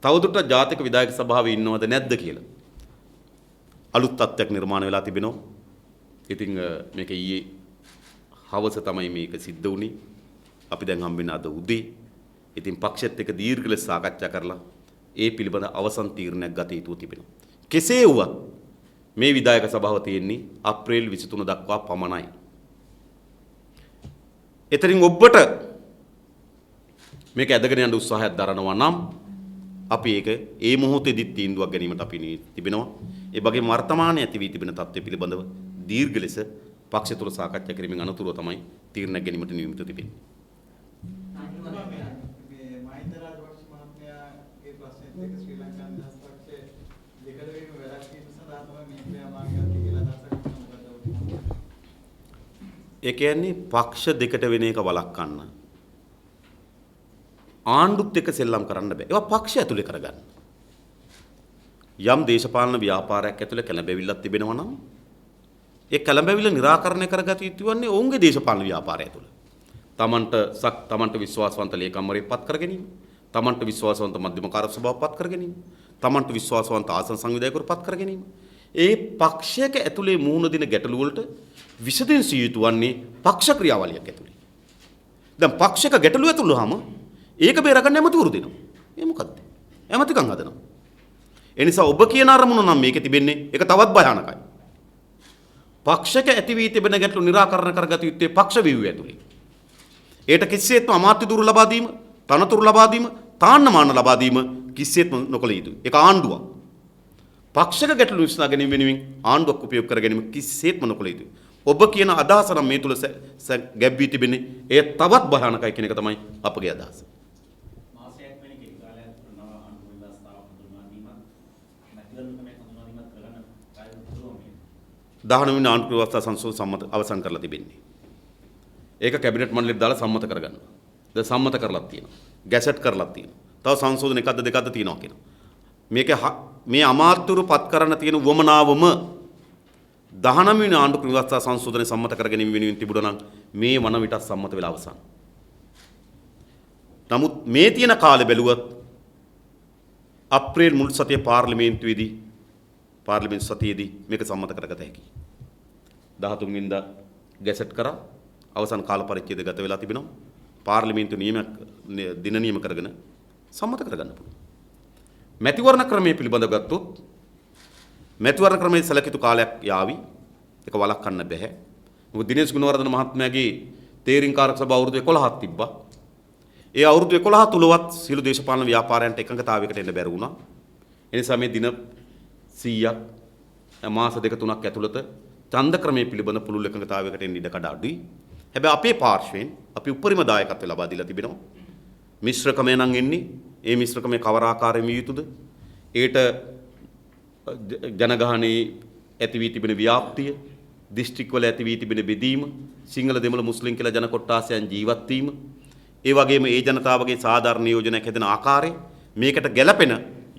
තවදුරටත් ජාතික විධායක සභාවේ ඉන්නවද නැද්ද කියලා. අලුත් තත්ත්වයක් නිර්මාණය වෙලා තිබෙනවා. ඉතින් මේක ඊයේ හවස තමයි මේක සිද්ධ වුණේ. අපි දැන් හම්බෙන්නේ අද උදේ. ඉතින් පක්ෂෙත් එක්ක දීර්ඝ ලෙස සාකච්ඡා කරලා ඒ පිළිබඳ අවසන් තීරණයක් ගත යුතු තිබෙනවා. කෙසේ වුවත් මේ විධායක සභාව තියෙන්නේ අප්‍රේල් 23 දක්වා පමණයි. එතරින් ඔබට මේක ඇදගෙන යන්න උත්සාහයක් දරනවා නම් අපි ඒක ඒ මොහොතේදී තීන්දුවක් ගැනීමට අපි තිබෙනවා. ඒ වගේම වර්තමානයේ ඇති වී තිබෙන තත්ත්වය පිළිබඳව දීර්ඝ ලෙස පක්ෂ තුල සාකච්ඡා කිරීමෙන් අනතුරුව තමයි තීරණයක් ගැනීමට නියමිත තිබෙන්නේ. ඒ කියන්නේ පක්ෂ දෙකට වෙන එක වළක්වන්න ආණ්ඩුත් එක්ක සෙල්ලම් කරන්න බෑ. ඒවා පක්ෂ ඇතුලේ කරගන්න. යම් දේශපාලන ව්‍යාපාරයක් ඇතුලේ කැළඹෙවිල්ලක් තිබෙනවා නම් ඒ කැළඹෙවිල්ල निराකරණය කරගත යුතු වන්නේ ඔවුන්ගේ දේශපාලන ව්‍යාපාරය ඇතුළ. තමන්ට විශ්වාසවන්ත ලේකම්වරයෙක් පත් කර ගැනීම, තමන්ට විශ්වාසවන්ත මධ්‍යම කාර්ය සභාව පත් කර ගැනීම, තමන්ට විශ්වාසවන්ත ආසන සංවිධායකවරු පත් කර ගැනීම. ඒ පක්ෂයක ඇතුලේ මුහුණ දෙන ගැටලු වලට විසඳින් සිය යුතු වන්නේ පක්ෂ ක්‍රියාවලියක් ඇතුලේ. දැන් පක්ෂක ගැටලු ඇතුළාම ඒක බේරගන්න ඇමතිවරු දෙනවා. ඒ මොකද්ද? ඇමතිකම් හදනවා. ඒ නිසා ඔබ කියන අරමුණ නම් මේකේ තිබෙන්නේ ඒක තවත් භයානකයි. පක්ෂක ඇති වී තිබෙන ගැටලු निराකරණය කරගත යුත්තේ පක්ෂ ව්‍යුහය ඇතුලේ. ඒට කිසිසේත්ම අමාත්‍ය දුරු ලබා දීම, තනතුරු ලබා දීම, තාන්නමාන ලබා දීම කිසිසේත්ම නොකළ යුතුයි. ඒක ආණ්ඩුවක්. පක්ෂක ගැටලු විසඳා ගැනීම වෙනුවෙන් ආණ්ඩුවක් උපයෝග කර ගැනීම කිසිසේත්ම නොකළ යුතුයි. ඔබ කියන අදහස නම් මේ තුල ගැබ් වී තිබෙන්නේ ඒ තවත් භයානකයි කියන එක තමයි අපගේ අදහස. මාසයක් වෙන කාලයක් තුනව ආණ්ඩුව ව්‍යවස්ථාව හඳුන්වා දීමක් නැතිවම තමයි හඳුන්වා දීමක් කරගන්න කාර්ය පුරෝමේ 19 වෙනි ආණ්ඩුව ව්‍යවස්ථා සංශෝධන සම්මත අවසන් කරලා තිබෙන්නේ. ඒක කැබිනට් මණ්ඩලයට දාලා සම්මත කරගන්න. දැන් සම්මත කරලා තියෙනවා. ගැසට් කරලා තියෙනවා. තව සංශෝධන එකක්ද දෙකක්ද තියෙනවා කියනවා. මේක මේ අමාත්‍යවරු පත් කරන්න තියෙන වමනාවම 19 වෙනි ආණ්ඩුව ව්‍යවස්ථා සංශෝධනය සම්මත කර ගැනීම වෙනුවෙන් තිබුණා නම් මේ වන විට සම්මත වෙලා අවසන්. නමුත් මේ තියෙන කාලෙ බැලුවත් අප්‍රේල් මුල් සතියේ පාර්ලිමේන්තුවේදී මේක සම්මත කරගත හැකියි. 13 වෙනිදා ගැසට් කරා අවසන් කාල පරිච්ඡේදය ගත වෙලා තිබෙනවා. පාර්ලිමේන්තු දින නියම කරගෙන සම්මත කරගන්න පුළුවන්. මැතිවරණ ක්‍රමයේ පිළිබඳව ගත්තොත් මැතිවරණ ක්‍රමයේ සැලකිතු කාලයක් යාවි. ඒක වළක්වන්න බෑ. මොකද දිනේෂ් ගුණවර්ධන මහත්මයාගේ තේරීම්කාරක සභාව අවුරුදු 11ක් තිබ්බා. ඒ අවුරුදු 11 තුලවත් සියලු දේශපාලන ව්‍යාපාරයන්ට එකඟතාවයකට එන්න බැරි වුණා. ඒ නිසා මේ දින 100ක් මාස දෙක තුනක් ඇතුළත ඡන්ද ක්‍රමයේ පිළිබඳ පුළුල් එකඟතාවයකට එන්න ඉඩ කඩ අඩුයි. හැබැයි අපේ පාර්ශ්වයෙන් අපි උපරිම දායකත්වය ලබා දීලා තිබෙනවා. මිශ්‍රකමය නම් එන්නේ. ඒ මිශ්‍රකමේ කවර ආකාරයෙන් විය යුතුද? ඒට ජනගහනයේ ඇති වී තිබෙන ව්‍යාප්තිය, දිස්ත්‍රික් වල ඇති වී තිබෙන බෙදීම, සිංහල දෙමළ මුස්ලිම් කියලා ජන කොට්ටාසයන් ජීවත් වීම, ඒ වගේම ඒ ජනතාවගේ සාධාරණ යෝජනයක් හැදෙන ආකාරය මේකට ගැළපෙන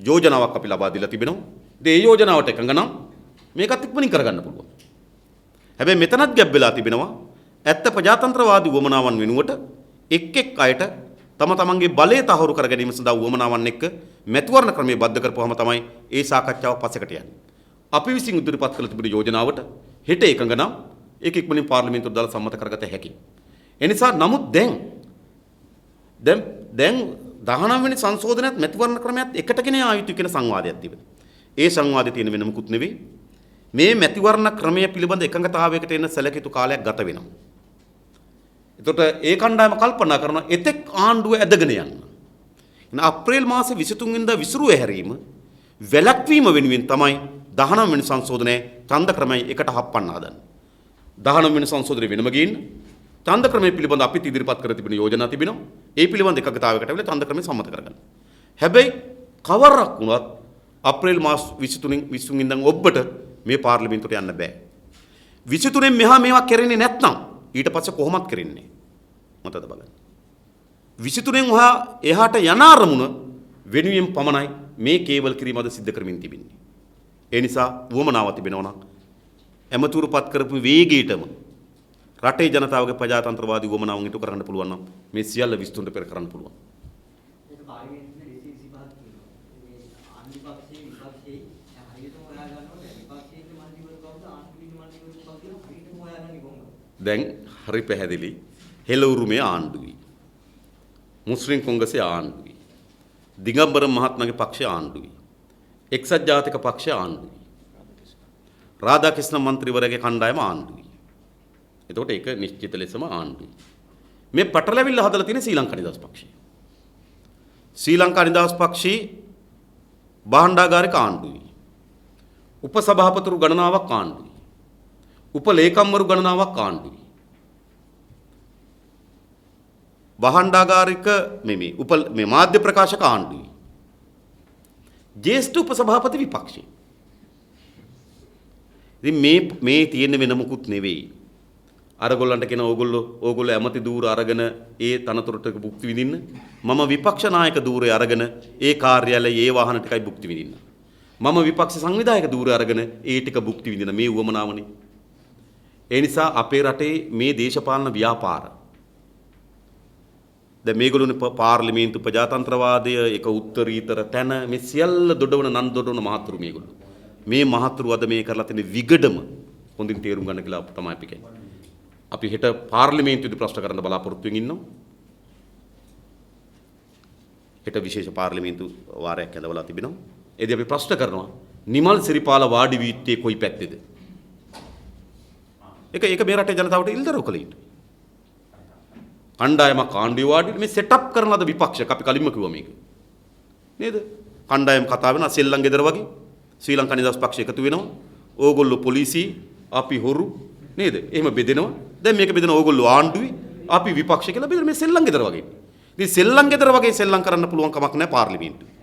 යෝජනාවක් අපි ලබා දීලා තිබෙනවා. ඒ යෝජනාවට එකඟ නම් මේකත් ඉක්මනින් කරගන්න පුළුවන්. හැබැයි මෙතනත් ගැබ් වෙලා තිබෙනවා. ඇත්ත ප්‍රජාතන්ත්‍රවාදී වමනාවන් වෙනුවට එක් අයට තම තමන්ගේ බලය තහවුරු කර ගැනීම සඳහා වමනාවන් එක්ක මැතිවරණ ක්‍රමයේ බද්ධ කරපුවාම තමයි ඒ සාකච්ඡාව පස්සෙකට යන්නේ. අපි විසින් ඉදිරිපත් කළ තිබෙන යෝජනාවට හෙට එකඟ නම් ඒක ඉක්මනින් පාර්ලිමේන්තුවට දාලා සම්මත කරගත හැකියි. ඒ නිසා නමුත් දැන් 19 වෙනි සංශෝධනයත් මැතිවරණ ක්‍රමයත් එකටගෙන ආ යුතු කියන සංවාදයක් තිබෙනවා. ඒ සංවාදයේ තියෙන වෙන මොකුත් නෙවෙයි. මේ මැතිවරණ ක්‍රමය පිළිබඳ එකඟතාවයකට එන්න සැලකිතු කාලයක් ගත වෙනවා. එතකොට ඒ කණ්ඩායම කල්පනා කරනවා එතෙක් ආණ්ඩුව ඇදගෙන යන්න. එන අප්‍රේල් මාසේ 23 වෙනිදා විසිරුව හැරීම වැළැක්වීම වෙනුවෙන් තමයි 19 වෙනි සංශෝධනයේ ඡන්ද ක්‍රමය එකට හප්පන්න හදන්නේ. 19 වෙනි සංශෝධනයේ වෙනම ගින්න ඡන්ද ක්‍රමය පිළිබඳ අපිත් ඉදිරිපත් කර තිබෙන යෝජනා තිබෙනවා. ඒ පිළිබඳ එකඟතාවයකට ඇවිල්ලා ඡන්ද ක්‍රමය සම්මත කරගන්න. හැබැයි කවරක් වුණත් අප්‍රේල් මාස 23 ඉඳන් ඔබට මේ පාර්ලිමේන්තුවට යන්න බෑ. 23 මෙහා මේවා කරන්නේ නැත්නම් ඊට පස්සේ කොහොමත් කරන්නේ මතද බලන්න. 23 වහා එහාට යන අරමුණ වෙනුවෙන් පමණයි මේ කේවල් කිරීම අද සිද්ධ කරමින් තිබෙන්නේ. ඒ නිසා වුවමනාව තිබෙනවා නම් ඇමතුරුපත් කරපු වේගයටම රටේ ජනතාවගේ ප්‍රජාතන්ත්‍රවාදී වුවමනාවන් ඉටු කරන්න පුළුවන් නම් මේ සියල්ල විස්තුන්ට පෙර කරන්න පුළුවන්. ඒක පාර්ලිමේන්තුවේ 225ක් තියෙනවා. මේ ආණ්ඩු පක්ෂයේ විපක්ෂයේ හරියටම හොයා ගන්නකොට විපක්ෂයේ මන්ත්‍රීවරු කවුද ආණ්ඩුවේ මන්ත්‍රීවරු කවුද කියලා හරියටම හොයාගන්නේ කොහොමද? දැන් හරි පැහැදිලි. හෙළවුරුමේ ආණ්ඩුවයි. මුස්ලිම් කොංග්‍රසයේ ආණ්ඩුවයි. දිගම්බර මහත්මයාගේ පක්ෂය ආණ්ඩුවයි. එක්සත් ජාතික පක්ෂය ආණ්ඩුවයි. රාධාකිෂ්ණ මන්ත්‍රීවරයාගේ කණ්ඩායම ආණ්ඩුවයි. එතකොට ඒක නිශ්චිත ලෙසම ආණ්ඩුවයි. මේ පටලැවිල්ල හදලා තියෙන ශ්‍රී ලංකා නිදහස් පක්ෂය. ශ්‍රී ලංකා නිදහස් පක්ෂයේ භාණ්ඩාගාරික ආණ්ඩුවයි. උපසභාපතිවරු ගණනාවක් ආණ්ඩුවයි. උපලේකම්වරු ගණනාවක් ආණ්ඩුවයි. භාණ්ඩාගාරික මේ මාධ්‍ය ප්‍රකාශක ආණ්ඩුවයි. ජ්‍යෙෂ්ඨ උපසභාපති විපක්ෂය. ඉතින් මේ තියෙන වෙන මොකුත් නෙවෙයි. අරගොල්ලන්ට කියන ඕගොල්ලෝ ඇමති දූර අරගෙන ඒ තනතුරට භුක්ති විඳින්න. මම විපක්ෂ නායක දූරේ අරගෙන ඒ කාර්යාලයේ ඒ වාහන ටිකයි භුක්ති විඳින්න. මම විපක්ෂ සංවිධායක දූරේ අරගෙන ඒ ටික භුක්ති විඳින මේ උවමනාවනේ. ඒ නිසා අපේ රටේ මේ දේශපාලන ව්‍යාපාර දැන් මේගොල්ලෝනේ පාර්ලිමේන්තු ප්‍රජාතන්ත්‍රවාදය එක උත්තරීතර තැන මේ සියල්ල දොඩවන නන් දොඩවන මහතුරු මේගොල්ලෝ. මේ මහතුරු අද මේ කරලා තියෙන විගඩම හොඳින් තේරුම් ගන්න කියලා තමයි අපි කියන්නේ. අපි හෙට පාර්ලිමේන්තුවේදී ප්‍රශ්න කරන්න බලාපොරොත්තු වෙමින් ඉන්නවා. හෙට විශේෂ පාර්ලිමේන්තු වාරයක් ඇඳවලා තිබෙනවා. එදී අපි ප්‍රශ්න කරනවා නිමල් සිරිපාල වාඩි වීත්තේ කොයි පැත්තේද? ඒක මේ රටේ ජනතාවට ඉල්දරව් කළ යුතුයි. කණ්ඩායමක් ආණ්ඩුවේ වාඩි මේ සෙටප් කරන ලද විපක්ෂයක් අපි කලින්ම කිව්වා මේක. නේද? කණ්ඩායම් කතා වෙනවා සෙල්ලම් ගෙදර වගේ. ශ්‍රී ලංකා නිදහස් පක්ෂය එකතු වෙනවා. ඕගොල්ලෝ පොලිසිය අපි හොරු නේද? එහෙම බෙදෙනවා. දැන් මේක බෙදෙන ඕගොල්ලෝ ආණ්ඩුවේ අපි විපක්ෂ කියලා බෙදෙන මේ සෙල්ලම් ගෙදර වගේ. ඉතින් සෙල්ලම් ගෙදර වගේ සෙල්ලම් කරන්න පුළුවන් කමක් නැහැ පාර්ලිමේන්තුවේ.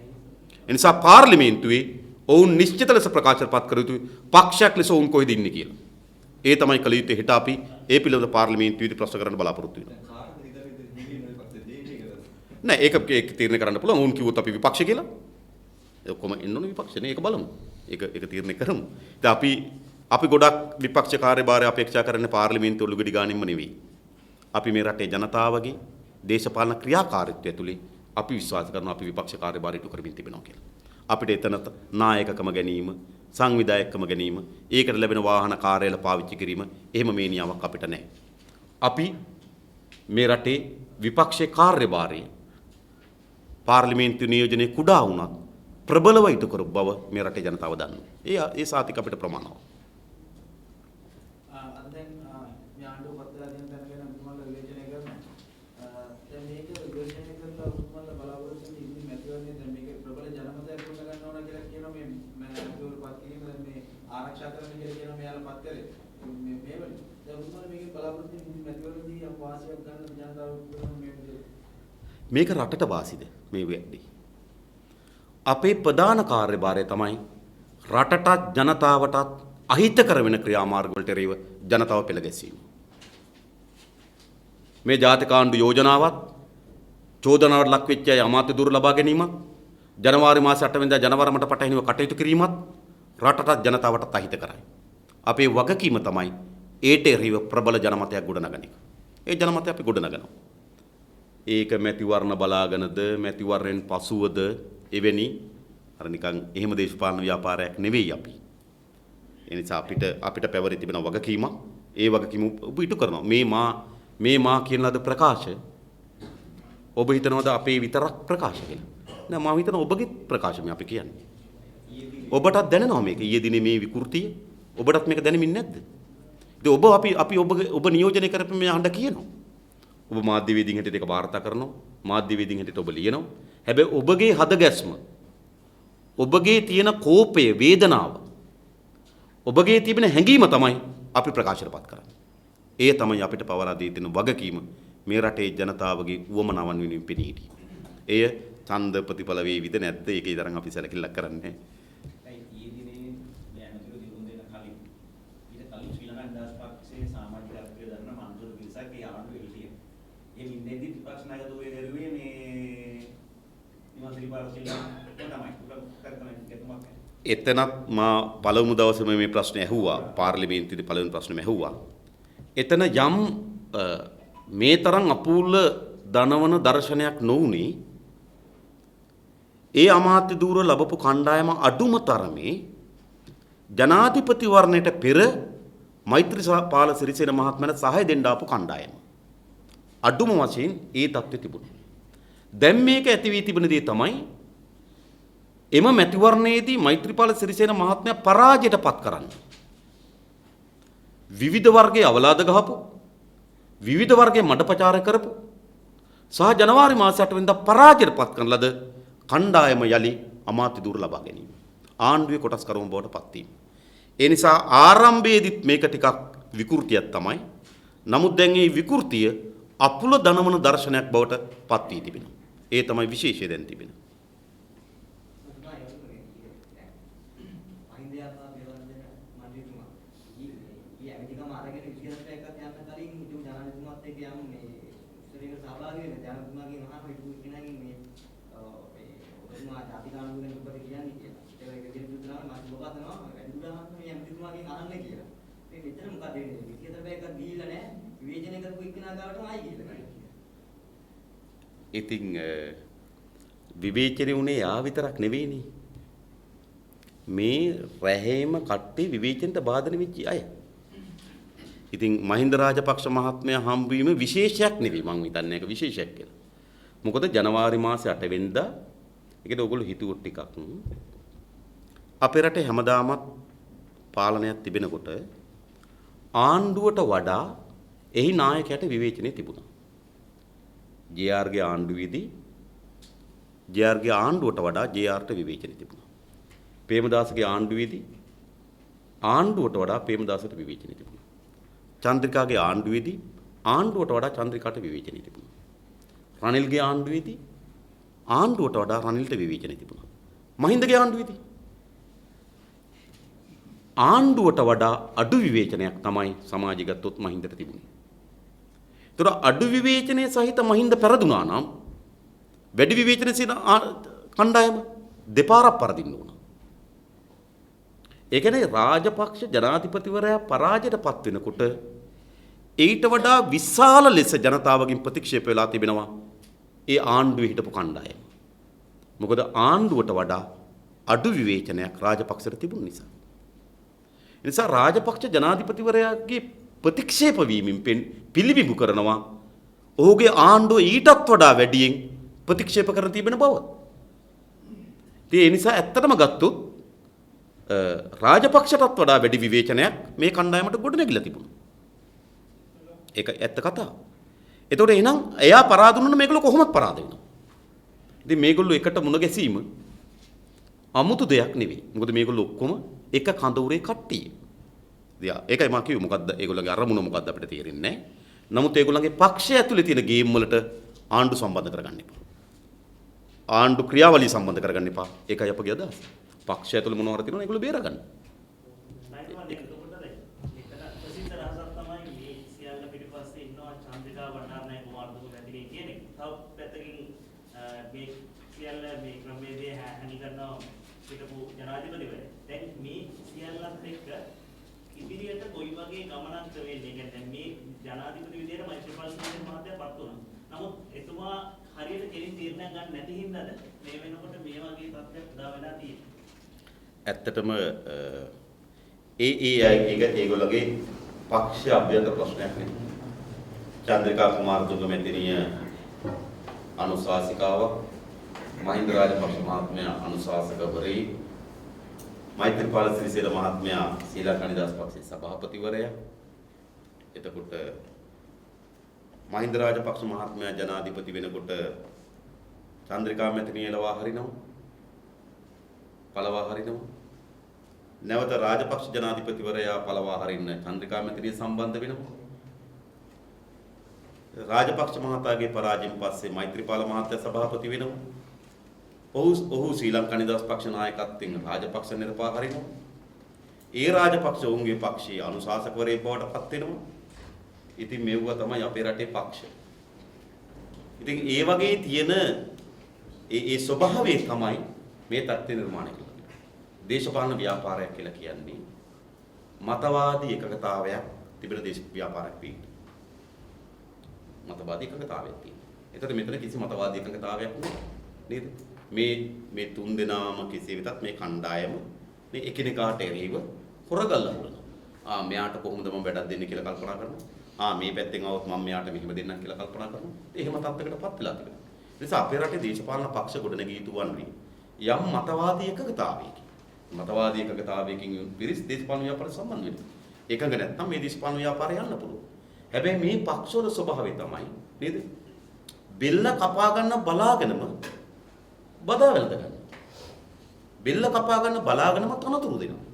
ඒ නිසා පාර්ලිමේන්තුවේ ඔවුන් නිශ්චිත ලෙස ප්‍රකාශපත් කර යුතුයි පක්ෂයක් ලෙස ඔවුන් කොහෙද ඉන්නේ කියලා. ඒ තමයි කල යුත්තේ හෙට අපි ඒ පිළිබඳ පාර්ලිමේන්තුවේදී ප්‍රශ්න කරන්න බලාපොරොත්තු වෙනවා. නෑ ඒක තීරණය කරන්න පුළුවන්. ඔවුන් කිව්වොත් අපි විපක්ෂ කියලා. ඔක්කොම ඉන්න ඕනේ විපක්ෂනේ. ඒක බලමු. ඒක තීරණය කරමු. ඉතින් අපි ගොඩක් විපක්ෂ කාර්යභාරය අපේක්ෂා කරන්නේ පාර්ලිමේන්තුව ලුගඩි ගානින්ම නෙවෙයි. අපි මේ රටේ ජනතාවගේ දේශපාලන ක්‍රියාකාරීත්වය ඇතුලේ අපි විශ්වාස කරනවා අපි විපක්ෂ කාර්යභාරය ඉටු කරමින් තිබෙනවා කියලා. අපිට එතන නායකකම ගැනීම, සංවිධායකකම ගැනීම, ඒකට ලැබෙන වාහන කාර්යාල පාවිච්චි කිරීම එහෙම මේ නියාමක් අපිට නැහැ. අපි මේ රටේ විපක්ෂයේ කාර්යභාරය පාර්ලිමේන්තු නියෝජනයේ කුඩා වුණත් ප්‍රබලව ඉටු කරු බව මේ රටේ ජනතාව දන්නවා. ඒ සාතික අපිට ප්‍රමාණවත්. අද දැන් මේ ආණ්ඩුව පත්‍රය දෙන තැන ගැන විමල විවේචන ආරක්ෂා කරන්න කියලා කියනවා මෙයාලා පත් කරේ. මේ වගේ. දැන් ඔබතුමාලා මේකේ බලාපොරොත්තු වෙන මැතිවරණදී යම් වාසියක් ගන්න ජනතාව කරන මේ මේක රටට වාසිද මේ වෙද්දී? අපේ ප්‍රධාන කාර්යභාරය තමයි රටටත් ජනතාවටත් අහිතකර වෙන ක්‍රියාමාර්ග වලට එරෙහිව ජනතාව පෙළ ගැසීම. මේ ජාතික ආණ්ඩු යෝජනාවත් චෝදනාවට ලක් වෙච්ච අය අමාත්‍ය දුර ලබා ගැනීමත් ජනවාරි මාස 8 වෙනිදා ජනවරමට පටහැනිව කටයුතු කිරීමත් රටටත් ජනතාවටත් අහිතකරයි. අපේ වගකීම තමයි ඒට එරෙහිව ප්‍රබල ජනමතයක් ගොඩනගන එක. ඒ ජනමතය අපි ගොඩනගනවා. ඒක මැතිවරණ බලාගෙනද මැතිවරණයෙන් පසුවද එවැනි අර නිකන් එහෙම දේශපාලන ව්‍යාපාරයක් නෙවෙයි අපි. ඒ නිසා අපිට පැවරී තිබෙන වගකීම ඒ වගකීම ඔබ ඉටු කරනවා. මේ මා කියන ලද ප්‍රකාශ ඔබ හිතනවද අපේ විතරක් ප්‍රකාශ කියලා? නෑ මම හිතනවා ඔබගේ ප්‍රකාශ මේ අපි කියන්නේ. ඔබටත් දැනෙනවා මේක ඊයේ දිනේ මේ විකෘතිය ඔබටත් මේක දැනෙමින් නැද්ද? ඉතින් අපි ඔබ නියෝජනය කරපු මේ අහන්න කියනවා. ඔබ මාධ්‍යවේදීන් හැටියට ඒක වාර්තා කරනවා. මාධ්‍යවේදීන් හැටියට ඔබ ලියනවා. හැබැයි ඔබගේ හදගැස්ම ඔබගේ තියෙන කෝපය වේදනාව ඔබගේ තිබෙන හැඟීම තමයි අපි ප්‍රකාශයටපත් කරන්නේ. ඒ තමයි අපිට පවරා දී තියෙන වගකීම මේ රටේ ජනතාවගේ උවමනාවන් වෙනුවෙන් පෙනී සිටී. එය ඡන්ද ප්‍රතිඵල වේවිද නැද්ද? ඒකේ තරම් අපි සැලකිල්ලක් කරන්නේ නැහැ. ඊයේ දිනේ මේ අනතුරු දිනුම් දෙන කලින් ඊට කලින් ශ්‍රී ලංකා නිදහස් පක්ෂයේ සමාජිකත්වයේ දරන මන්ජුරු පිරිසක් ඒ ආණ්ඩුවේ හිටියේ. ඒ නින්දේදී විපක්ෂ නායකතුමෝ දරුවේ මේ නිවාසිරි පාරසිලා තමයි කරකන ගැතුමක්. එතනත් මා පළමු දවසේම මේ ප්‍රශ්නේ ඇහුවා. පාර්ලිමේන්තුවේ පළවෙනි ප්‍රශ්නේම ඇහුවා. එතන යම් මේ තරම් අපූර්ව ධනවන දර්ශනයක් නොවුනේ ඒ අමාත්‍ය ධූර ලැබපු කණ්ඩායම අඩුම තරමේ ජනාධිපති වර්ණයට පෙර මෛත්‍රීපාල සිරිසේන මහත්මයාට සහාය දෙන්න ආපු කණ්ඩායම. අඩුම වශයෙන් ඒ தත්ත්වය තිබුණා. දැන් මේක ඇති වී තිබෙන දේ තමයි එම මැතිවරණයේදී මෛත්‍රීපාල සිරිසේන මහත්මයා පරාජයට පත් කරන්න. විවිධ වර්ගයේ අවලාද ගහපු විවිධ වර්ගයේ මඩ ප්‍රචාර කරපු සහ ජනවාරි මාස 8 වෙනිදා පරාජයට පත් කරන ලද කණ්ඩායම යලි අමාත්‍ය ධූර ලබා ගැනීම. ආණ්ඩුවේ කොටස් කරුම බවට පත් වීම. ඒ නිසා ආරම්භයේදීත් මේක ටිකක් විකෘතියක් තමයි. නමුත් දැන් මේ විකෘතිය අපුල දනවන දර්ශනයක් බවට පත් වී තිබෙනවා. ඒ තමයි විශේෂය දැන් තිබෙනවා. ඉතින් විවේචනය උනේ යා විතරක් නෙවෙයිනේ. මේ රැහේම කට්ටිය විවේචනට බාධා වෙච්ච අය. ඉතින් මහින්ද රාජපක්ෂ මහත්මයා හම්බ වීම විශේෂයක් නෙවෙයි මම හිතන්නේ ඒක විශේෂයක් කියලා. මොකද ජනවාරි මාසේ 8 වෙනිදා ඒකද ඔයගොල්ලෝ හිතුවොත් ටිකක් අපේ රටේ හැමදාමත් පාලනයක් තිබෙනකොට ආණ්ඩුවට වඩා එහි නායකයට විවේචනය තිබුණා. ජේ.ආර්.ගේ ආණ්ඩුවේදී ජේ.ආර්.ගේ ආණ්ඩුවට වඩා ජේ.ආර්.ට විවේචනය තිබුණා. ප්‍රේමදාසගේ ආණ්ඩුවේදී ආණ්ඩුවට වඩා ප්‍රේමදාසට විවේචනය තිබුණා. චන්ද්‍රිකාගේ ආණ්ඩුවේදී ආණ්ඩුවට වඩා චන්ද්‍රිකාට විවේචනය තිබුණා. රනිල්ගේ ආණ්ඩුවේදී ආණ්ඩුවට වඩා රනිල්ට විවේචනය තිබුණා. මහින්දගේ ආණ්ඩුවේදී ආණ්ඩුවට වඩා අඩු විවේචනයක් තමයි සමාජය ගත්තොත් මහින්දට තිබුණේ. ඒතර අඩු විවේචනයේ සහිත මහින්ද පෙරදුනා නම් වැඩි විවේචනයේ සිට කණ්ඩායම දෙපාරක් පරදින්න ඕන. ඒ කියන්නේ රාජපක්ෂ ජනාධිපතිවරයා පරාජයට පත් වෙනකොට ඊට වඩා විශාල ලෙස ජනතාවගෙන් ප්‍රතික්ෂේප වෙලා තිබෙනවා ඒ ආණ්ඩුවේ හිටපු කණ්ඩායම. මොකද ආණ්ඩුවට වඩා අඩු විවේචනයක් රාජපක්ෂට තිබුණ නිසා. ඒ නිසා රාජපක්ෂ ජනාධිපතිවරයාගේ ප්‍රතික්ෂේප වීමෙන් පිළිබිඹු කරනවා ඔහුගේ ආණ්ඩුව ඊටත් වඩා වැඩියෙන් ප්‍රතික්ෂේප කර තිබෙන බව. ඒ නිසා ඇත්තටම ගත්තොත් රාජපක්ෂටත් වඩා වැඩි විවේචනයක් මේ කණ්ඩායමට ගොඩනැගිලා තිබුණා. ඒක ඇත්ත කතාව. එතකොට එහෙනම් එයා පරාද වුණොත් මේගොල්ලෝ කොහොමද පරාද වෙන්නේ? ඉතින් මේගොල්ලෝ එකට මුණ ගැසීම අමුතු දෙයක් නෙවෙයි. මොකද මේගොල්ලෝ ඔක්කොම එක කඳවුරේ කට්ටිය. දියා ඒකයි මම කිව්වේ මොකද්ද ඒගොල්ලන්ගේ අරමුණ මොකද්ද අපිට තේරෙන්නේ නැහැ. නමුත් ඒගොල්ලන්ගේ පක්ෂය ඇතුලේ තියෙන ගේම් වලට ආණ්ඩු සම්බන්ධ කරගන්න එපා. ආණ්ඩු ක්‍රියාවලිය සම්බන්ධ කරගන්න එපා. ඒකයි අපගේ අදහස. පක්ෂය ඇතුලේ මොනවා හරි තියෙනවා ඒගොල්ලෝ බේරගන්න. ඉදිරියට කොයි වගේ ගමනක් වෙන්නේ කියන්නේ මේ ජනාධිපති විදියට මෛත්‍රීපාල සිරිසේන මහත්තයාපත් වුණා. නමුත් එතුමා හරියට කෙලින් තීරණයක් ගන්න නැති හින්දාද මේ වෙනකොට මේ වගේ තත්ත්වයක් උදා වෙලා තියෙන්නේ. ඇත්තටම ඒගොල්ලෝගේ පක්ෂ අභ්‍යන්තර ප්‍රශ්නයක් නෙවෙයි. චන්ද්‍රිකා කුමාරතුංග මැතිණිය අනුශාසිකාවක්, මහින්ද රාජපක්ෂ මහත්මයා අනුශාසකවරයෙක්, මෛත්‍රීපාල සිරිසේන මහත්මයා ශ්‍රී ලංකා නිදහස් පක්ෂයේ සභාපතිවරයා. එතකොට මහින්ද රාජපක්ෂ මහත්මයා ජනාධිපති වෙනකොට චන්ද්‍රිකා මැතිණිය පළවා හරිනවා. නැවත රාජපක්ෂ ජනාධිපතිවරයා පළවා හරින්න චන්ද්‍රිකා මැතිණිය සම්බන්ධ වෙනවා. රාජපක්ෂ මහතාගේ පරාජයෙන් පස්සේ මෛත්‍රීපාල මහත්තයා සභාපති වෙනවා. ඔහු ශ්‍රී ලංකා නිදහස් පක්ෂ නායකත්වයෙන් රාජපක්ෂ නිරපා හරිනවා. ඒ රාජපක්ෂ ඔවුන්ගේ පක්ෂයේ අනුශාසකවරයෙක් බවට පත් වෙනවා. ඉතින් මේවා තමයි අපේ රටේ පක්ෂ. ඉතින් ඒ වගේ තියෙන ඒ ස්වභාවය තමයි මේ තත්ත්ව නිර්මාණය කරන්නේ. දේශපාලන ව්‍යාපාරයක් කියලා කියන්නේ මතවාදී එකකතාවයක් තිබෙන ව්‍යාපාරයක් පිට. මතවාදී එකකතාවයක් තියෙනවා. ඒතර මෙතන කිසි මතවාදී එකකතාවයක් නේද? මේ තුන් දෙනාම කෙසේ වෙතත් මේ කණ්ඩායම මේ එකිනෙකාට එරෙහිව හොරගල්ලා හොරනවා. මෙයාට කොහොමද මම වැඩක් දෙන්නේ කියලා කල්පනා කරනවා. මේ පැත්තෙන් આવොත් මම මෙයාට මෙහෙම දෙන්නම් කියලා කල්පනා කරනවා. එහෙම තත්ත්වයකටපත් වෙලා තිබෙනවා. ඒ නිසා අපේ රටේ දේශපාලන පක්ෂ ගොඩනැගී යුතු වන්නේ යම් මතවාදී එකකතාවයකින්. මතවාදී එකකතාවයකින් පිරිස් දේශපාලන ව්‍යාපාරයට සම්බන්ධ වෙනවා. එකඟ නැත්නම් මේ දේශපාලන ව්‍යාපාරය යන්න පුළුවන්. හැබැයි මේ පක්ෂවල ස්වභාවය තමයි නේද? බෙල්ල කපා ගන්න බලාගෙනම බදා වැළඳ ගන්න. බෙල්ල කපා ගන්න බලාගෙනම තනතුරු දෙනවා.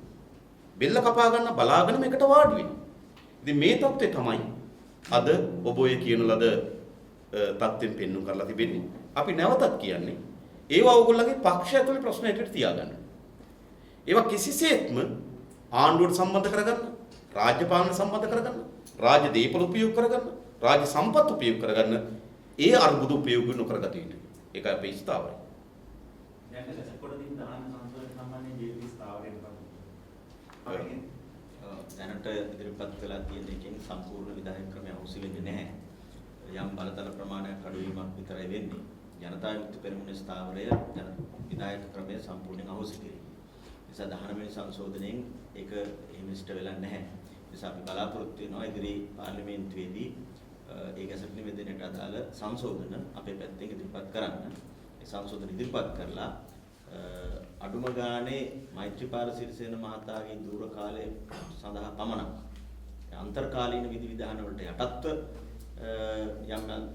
බෙල්ල කපා ගන්න බලාගෙනම එකට වාඩි වෙනවා. ඉතින් මේ தත්ත්වය තමයි අද ඔබ ඔය කියන ලද தත්ත්වෙන් පෙන්වු කරලා තිබෙන්නේ. අපි නැවතත් කියන්නේ ඒවා ඕගොල්ලන්ගේ පක්ෂය ඇතුලේ ප්‍රශ්න ඇටියට තියාගන්න. ඒවා කිසිසේත්ම ආණ්ඩුවට සම්බන්ධ කරගන්න, රාජ්‍ය පාලන සම්බන්ධ කරගන්න, රාජ්‍ය දීපල උපයෝග කරගන්න, රාජ්‍ය සම්පත් උපයෝග කරගන්න ඒ අර්බුද උපයෝග නොකරගත යුතුයි. ඒකයි අපේ ස්ථාවරය. දැන් සකොඩින් දාන සංසර්ග සම්මානයේ ජීවිත ස්ථාවරයෙන් බලමු. දැනට ඉදිරිපත් කළා තියෙන එකෙන් සම්පූර්ණ විධායක ක්‍රමය අහුසි වෙන්නේ නැහැ. යම් බලතල ප්‍රමාණයක් අඩුවීමක් විතරයි වෙන්නේ. ජනතා විමුක්ති පෙරමුණේ ස්ථාවරය විධායක ක්‍රමය සම්පූර්ණයෙන් අහුසි කිරීම. නිසා 19 වෙනි සංශෝධනයෙන් ඒක එහෙම ඉෂ්ට වෙලා නැහැ. නිසා අපි බලාපොරොත්තු වෙනවා ඉදිරි පාර්ලිමේන්තුවේදී ඒ ගැසට් නිවේදනයට අදාළ සංශෝධන අපේ පැත්තෙන් ඉදිරිපත් කරන්න. ඒ සංශෝධන ඉදිරිපත් කරලා අඩුම ගානේ මෛත්‍රීපාල සිරිසේන මහතාගේ දූර කාලය සඳහා පමණක් අන්තර්කාලීන විධිවිධාන වලට යටත්ව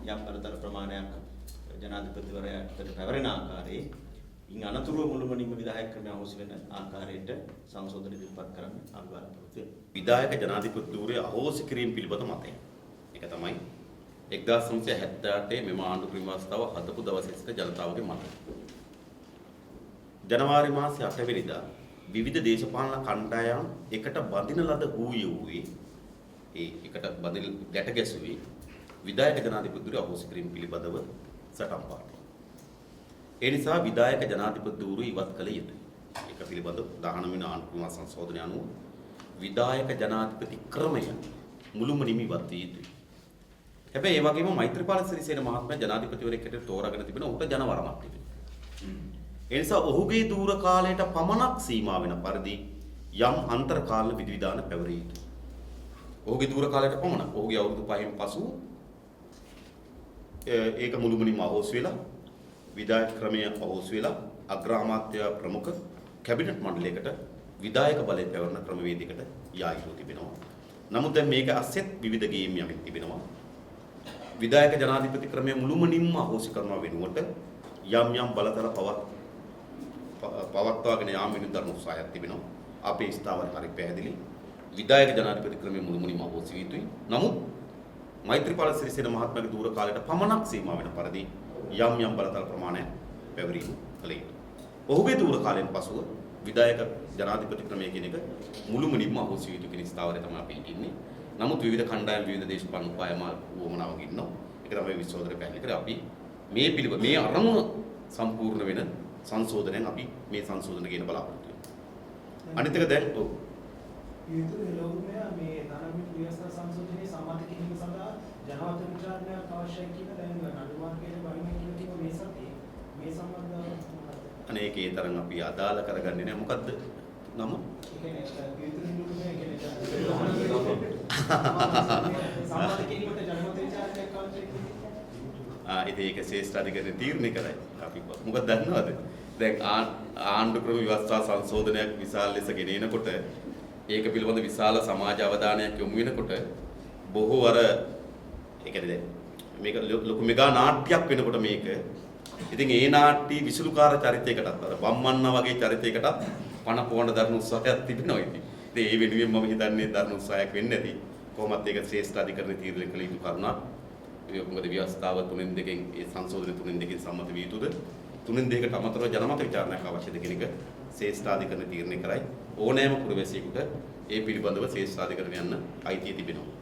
යම් බලතල ප්‍රමාණයක් ජනාධිපතිවරයාට පැවරෙන ආකාරයේ ඉන් අනතුරුව මුළුමනින්ම විධායක ක්‍රමය අහෝසි වෙන ආකාරයට සංශෝධන ඉදිරිපත් කරන්න අපි බලාපොරොත්තු වෙනවා. විධායක ජනාධිපති ධූරය අහෝසි කිරීම පිළිබඳ මතය. ඒක තමයි 1978 මෙම ආණ්ඩු ක්‍රියාව අවස්ථාව හදපු දවසේ සිට ජනතාවගේ මතය. ජනවාරි මාසයේ 8 වෙනිදා විවිධ දේශපාලන කණ්ඩායම් එකට බඳින ලද වූයේ එකට බඳින ගැට ගැසුවේ විධායක ජනාධිපති ධූරය අහෝසි කිරීම පිළිබඳව සටන් පාඨය. ඒ නිසා විධායක ජනාධිපති ධූරය ඉවත් කළ යුතුයි. ඒක පිළිබඳව 19 වෙනි ආණ්ඩුක්‍රම සංශෝධනය අනුව විධායක ජනාධිපති ක්‍රමය මුළුමනින්ම ඉවත් විය යුතුයි. හැබැයි ඒ වගේම මෛත්‍රීපාල සිරිසේන මහත්මයා ජනාධිපතිවරයෙක් හැටියට තෝරාගෙන තිබෙන ඔහුට ජනවරමක් තිබෙනවා. ඒ නිසා ඔහුගේ දූර කාලයට පමණක් සීමා වෙන පරිදි යම් අන්තර්කාල විධිවිධාන පැවරිය යුතුයි. ඔහුගේ දූර කාලයට පමණක් ඔහුගේ අවුරුදු 5න් පසු ඒක මුළුමනින්ම අහෝසි වෙලා විධායක ක්‍රමය අහෝසි වෙලා අග්‍රාමාත්‍ය ප්‍රමුඛ කැබිනට් මණ්ඩලයකට විධායක බලය පැවරන ක්‍රමවේදයකට යා යුතු තිබෙනවා. නමුත් දැන් මේක අස්සෙත් විවිධ ගේම් යමින් තිබෙනවා. විධායක ජනාධිපති ක්‍රමය මුළුමනින්ම අහෝසි කරනවා වෙනුවට යම් බලතල පවත්වාගෙන යාම වෙනුවෙන් දරන උත්සාහයක් තිබෙනවා. අපේ ස්ථාවර හරි පැහැදිලි. විධායක ජනාධිපති ක්‍රමයේ මුළුමනින්ම අවශ්‍ය වී යුතුයි. නමුත් මෛත්‍රීපාල සිරිසේන මහත්මයාගේ දූර කාලයට පමණක් සීමා වෙන පරිදි යම් බලතල ප්‍රමාණයක් පැවරීම කළ යුතුයි. ඔහුගේ දූර කාලයෙන් පසුව විධායක ජනාධිපති ක්‍රමය කියන එක මුළුමනින්ම අවශ්‍ය වී යුතු කියන ස්ථාවරය තමයි අපි ඉන්නේ. නමුත් විවිධ කණ්ඩායම් විවිධ දේශපාලන උපායමාල් වුවමනාවක් ඉන්නවා. ඒක තමයි විශ්වෝදර පැහැදිලි කරේ. අපි මේ අරමුණ සම්පූර්ණ වෙන සංශෝධනයෙන් අපි මේ සංශෝධන කියන බලාපොරොත්තු වෙනවා. අනිත් එක දැන් ඔව් ඊතුරු ලෝකමය මේ ධනමිත් ව්‍යවස්ථා සංශෝධනයේ සම්මත කිරීම සඳහා ජනවත විචාරණයක් අවශ්‍යයි කියන දැන් නඩුමාර්ගයේ බහින කියන මේ සතියේ මේ සම්බන්ධව අනේ ඒකේ තරම් අපි අදාළ කරගන්නේ නැහැ. මොකද්ද නම? ඒ කියන්නේ ඊතුරු ලෝකමය කියන්නේ සම්මත කිරීමට ජනවත විචාරණයක් අවශ්‍යයි කියන්නේ ඉතින් ඒක ශ්‍රේෂ්ඨ අධිකරණය තීරණය කරයි. අපි මොකද දන්නවද? දැන් ආණ්ඩු ක්‍රම ව්‍යවස්ථා සංශෝධනයක් විශාල ලෙස ගෙනෙනකොට ඒක පිළිබඳ විශාල සමාජ අවධානයක් යොමු වෙනකොට බොහෝ අර ඒ කියන්නේ දැන් මේක ලොකු මෙගා නාට්‍යයක් වෙනකොට මේක ඉතින් ඒ නාට්‍ය විසුලුකාර චරිතයකටත් අර බම්මන්න වගේ චරිතයකටත් පණ පොවන දරන උත්සාහයක් තිබෙනවා ඉතින්. ඉතින් ඒ වෙනුවෙන් මම හිතන්නේ දරන උත්සාහයක් වෙන්නේ නැති. කොහොමත් ඒක ශ්‍රේෂ්ඨ අධිකරණය තීරණය කළ යුතු කරුණක්. මොකද ව්‍යවස්ථාව තුනෙන් දෙකෙන් ඒ සංශෝධන තුනෙන් දෙකෙන් සම්මත විය යුතුද? තුනෙන් දෙකකට අමතරව ජනමත විචාරණයක් අවශ්‍යද කියන එක ශ්‍රේෂ්ඨාධිකරණ තීරණය කරයි. ඕනෑම පුරවැසියෙකුට ඒ පිළිබඳව ශ්‍රේෂ්ඨාධිකරණ යන්න අයිතිය තිබෙනවා.